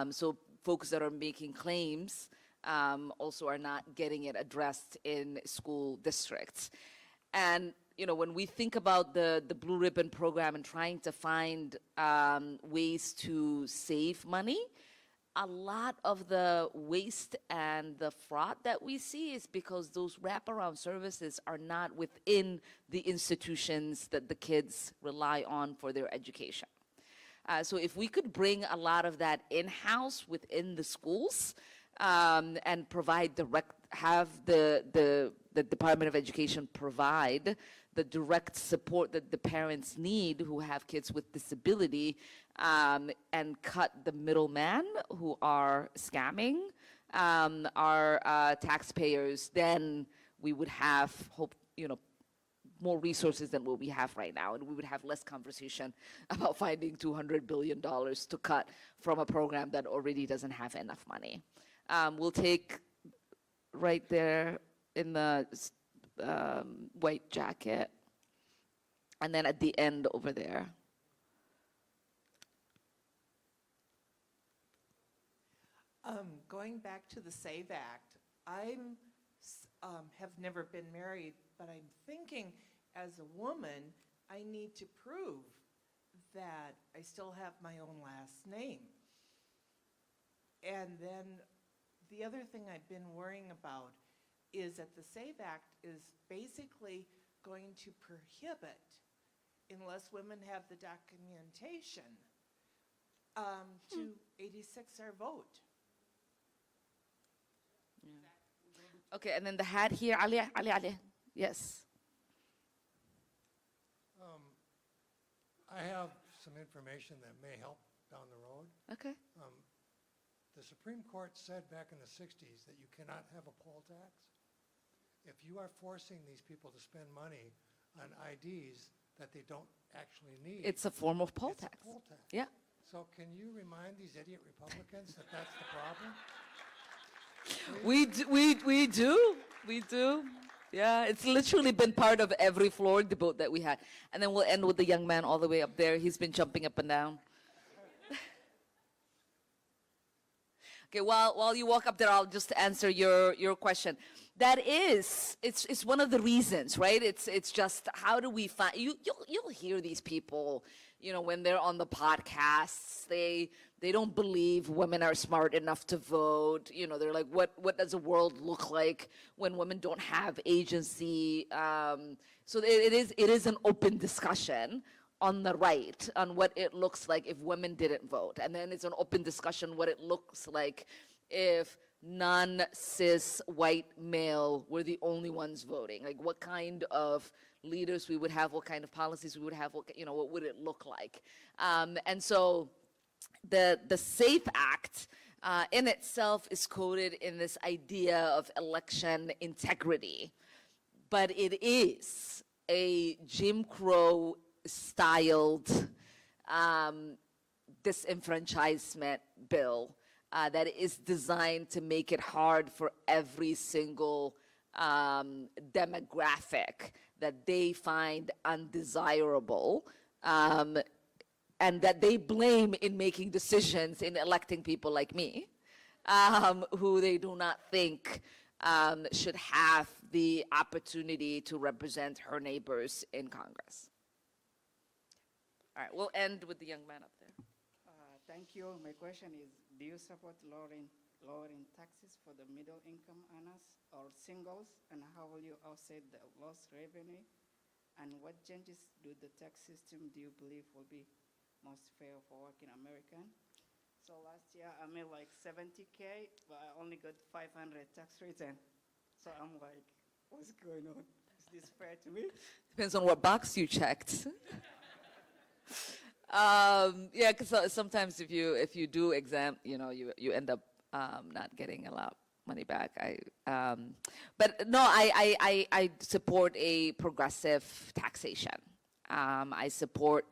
So folks that are making claims also are not getting it addressed in school districts. And when we think about the Blue Ribbon program and trying to find ways to save money, a lot of the waste and the fraud that we see is because those wraparound services are not within the institutions that the kids rely on for their education. So if we could bring a lot of that in-house within the schools and provide have the Department of Education provide the direct support that the parents need who have kids with disability, and cut the middleman who are scamming our taxpayers, then we would have more resources than what we have right now, and we would have less conversation about finding $200 billion to cut from a program that already doesn't have enough money. We'll take right there in the white jacket, and then at the end over there. Going back to the SAVE Act, have never been married, but I'm thinking as a woman, I need to prove that I still have my own last name. And then the other thing I've been worrying about is that the SAVE Act is basically going to prohibit, unless women have the documentation, to 86 our vote. Okay, and then the hat here, Ali. Yes. I have some information that may help down the road. Okay. The Supreme Court said back in the 60s that you cannot have a poll tax. If you are forcing these people to spend money on IDs that they don't actually need. It's a form of poll tax. It's a poll tax. Yeah. So can you remind these idiot Republicans that that's the problem? We do. Yeah, it's literally been part of every floor debate that we had. And then we'll end with the young man all the way up there. He's been jumping up and down. Okay, while you walk up there, I'll just answer your question. That is, it's one of the reasons, right? It's just how do we find, you'll hear these people, you know, when they're on the podcasts, they don't believe women are smart enough to vote. You know, they're like, what does the world look like when women don't have agency? So it is an open discussion on the right on what it looks like if women didn't vote. And then it's an open discussion what it looks like if non-cis white male were the only ones voting. Like what kind of leaders we would have, what kind of policies we would have, what would it look like? And so the SAFE Act in itself is coded in this idea of election integrity, but it is a Jim Crow styled disenfranchisement bill that is designed to make it hard for every single demographic that they find undesirable and that they blame in making decisions in electing people like me, who they do not think should have the opportunity to represent her neighbors in Congress. All right, we'll end with the young man up there. Thank you. My question is, do you support lowering taxes for the middle income earners or singles, and how will you offset the lost revenue? And what changes do the tax system do you believe will be most fair for working American? So last year I made like 70K, but I only got 500 tax return. So I'm like, what's going on? Is this fair to me? Depends on what box you checked. Yeah, because sometimes if you do exam, you end up not getting a lot of money back. But no, I support a progressive taxation. I support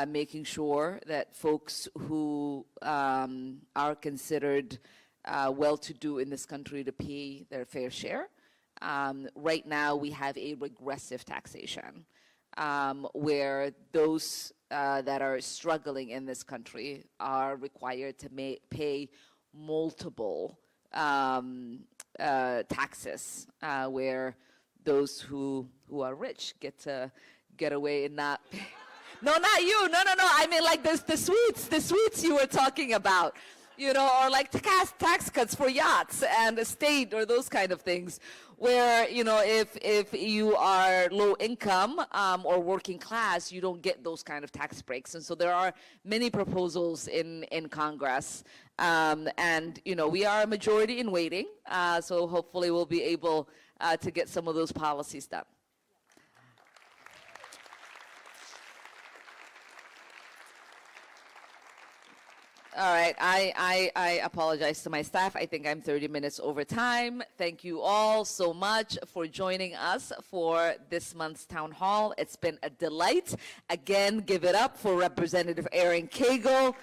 making sure that folks who are considered well-to-do in this country to pay their fair share. Right now, we have a regressive taxation where those that are struggling in this country are required to pay multiple taxes, where those who are rich get to get away and not pay. No, not you. No. I mean, like the suites you were talking about, or like tax cuts for yachts and estate or those kind of things, where if you are low income or working class, you don't get those kind of tax breaks. And so there are many proposals in Congress, and we are a majority in waiting. So hopefully we'll be able to get some of those policies done. All right, I apologize to my staff. I think I'm 30 minutes over time. Thank you all so much for joining us for this month's town hall. It's been a delight. Again, give it up for Representative Erin Cagle.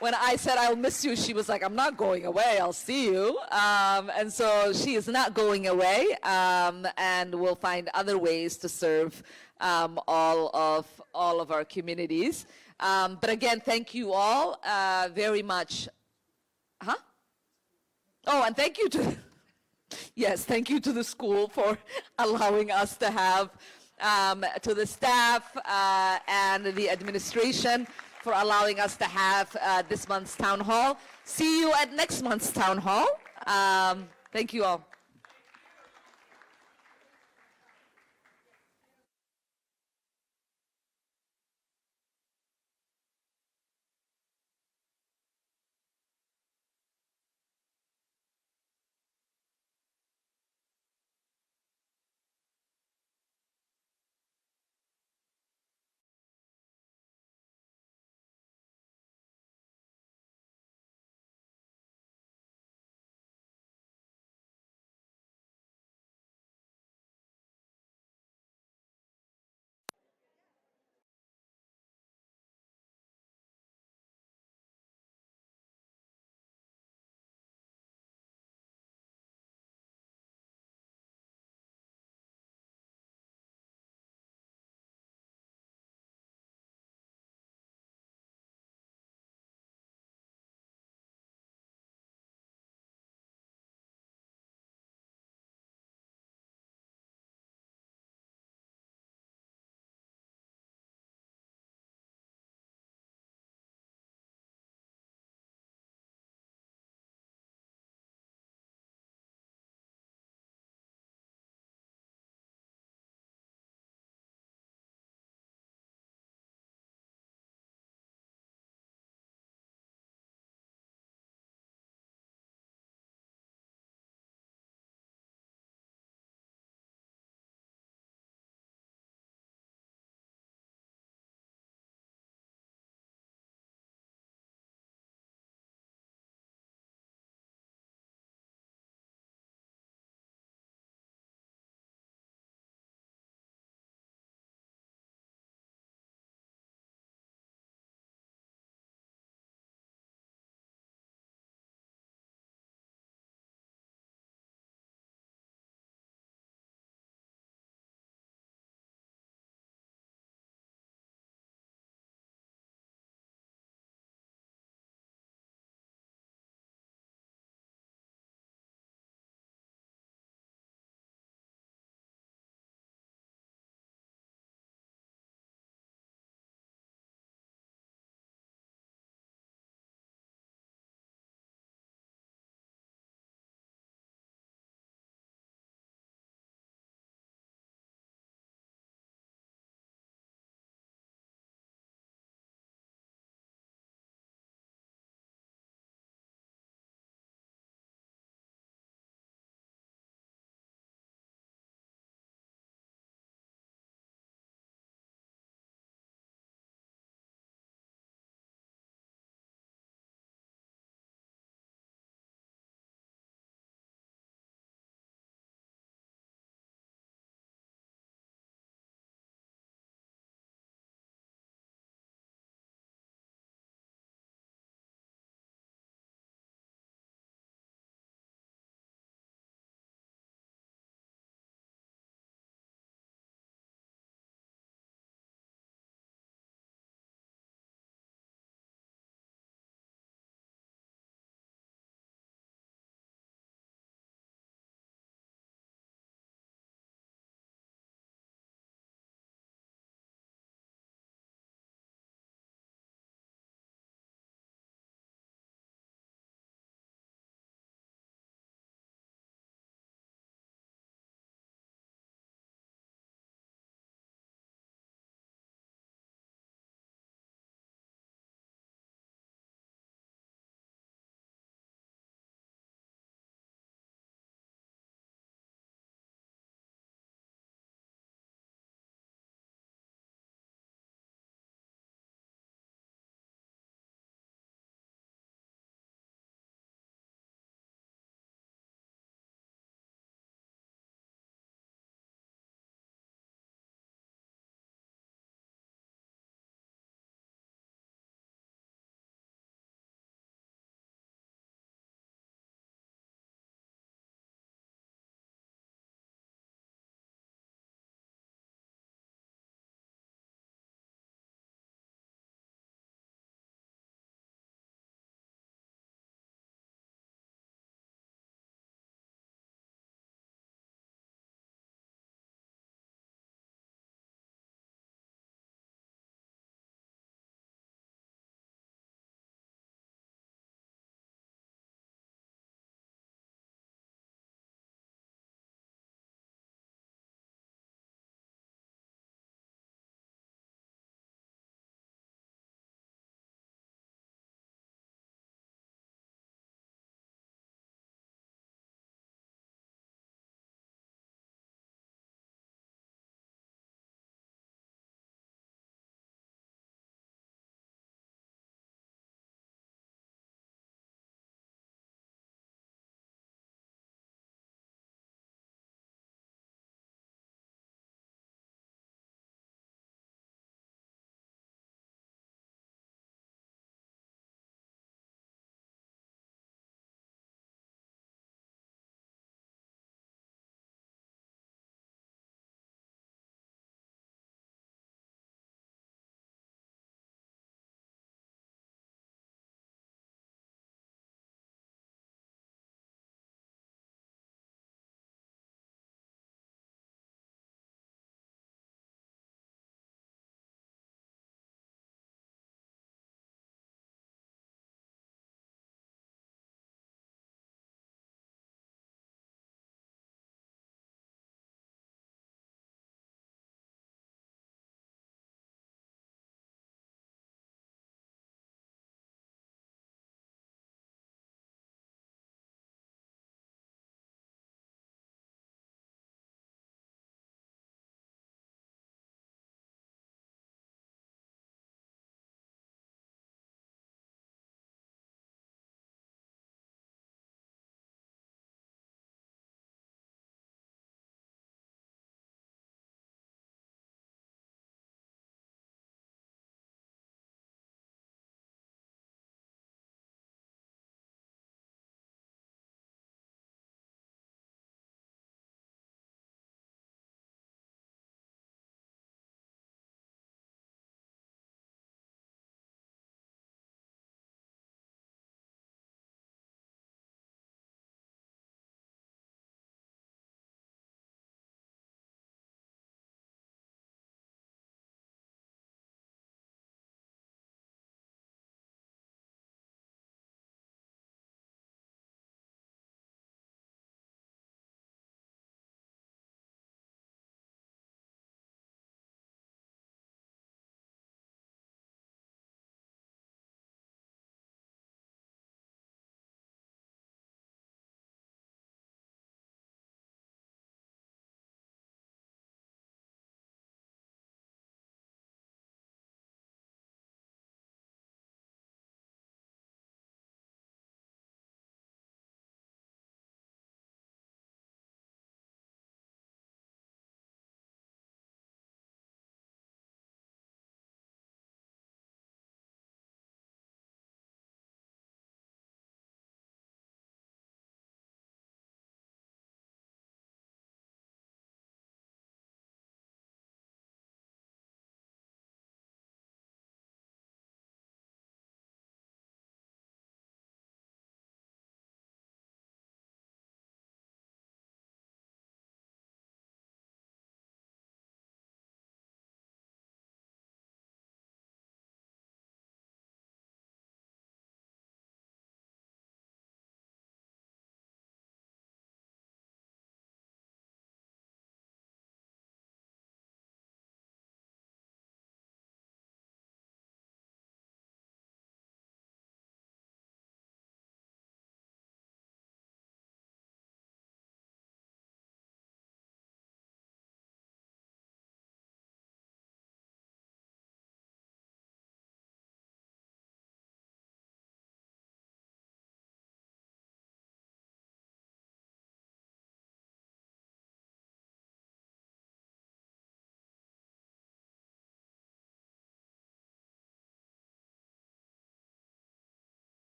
When I said I'll miss you, she was like, I'm not going away, I'll see you. And so she is not going away, and we'll find other ways to serve all of our communities. But again, thank you all very much. Huh? Oh, and thank you to, yes, thank you to the school for allowing us to have, to the staff and the administration for allowing us to have this month's town hall. See you at next month's town hall. Thank you all.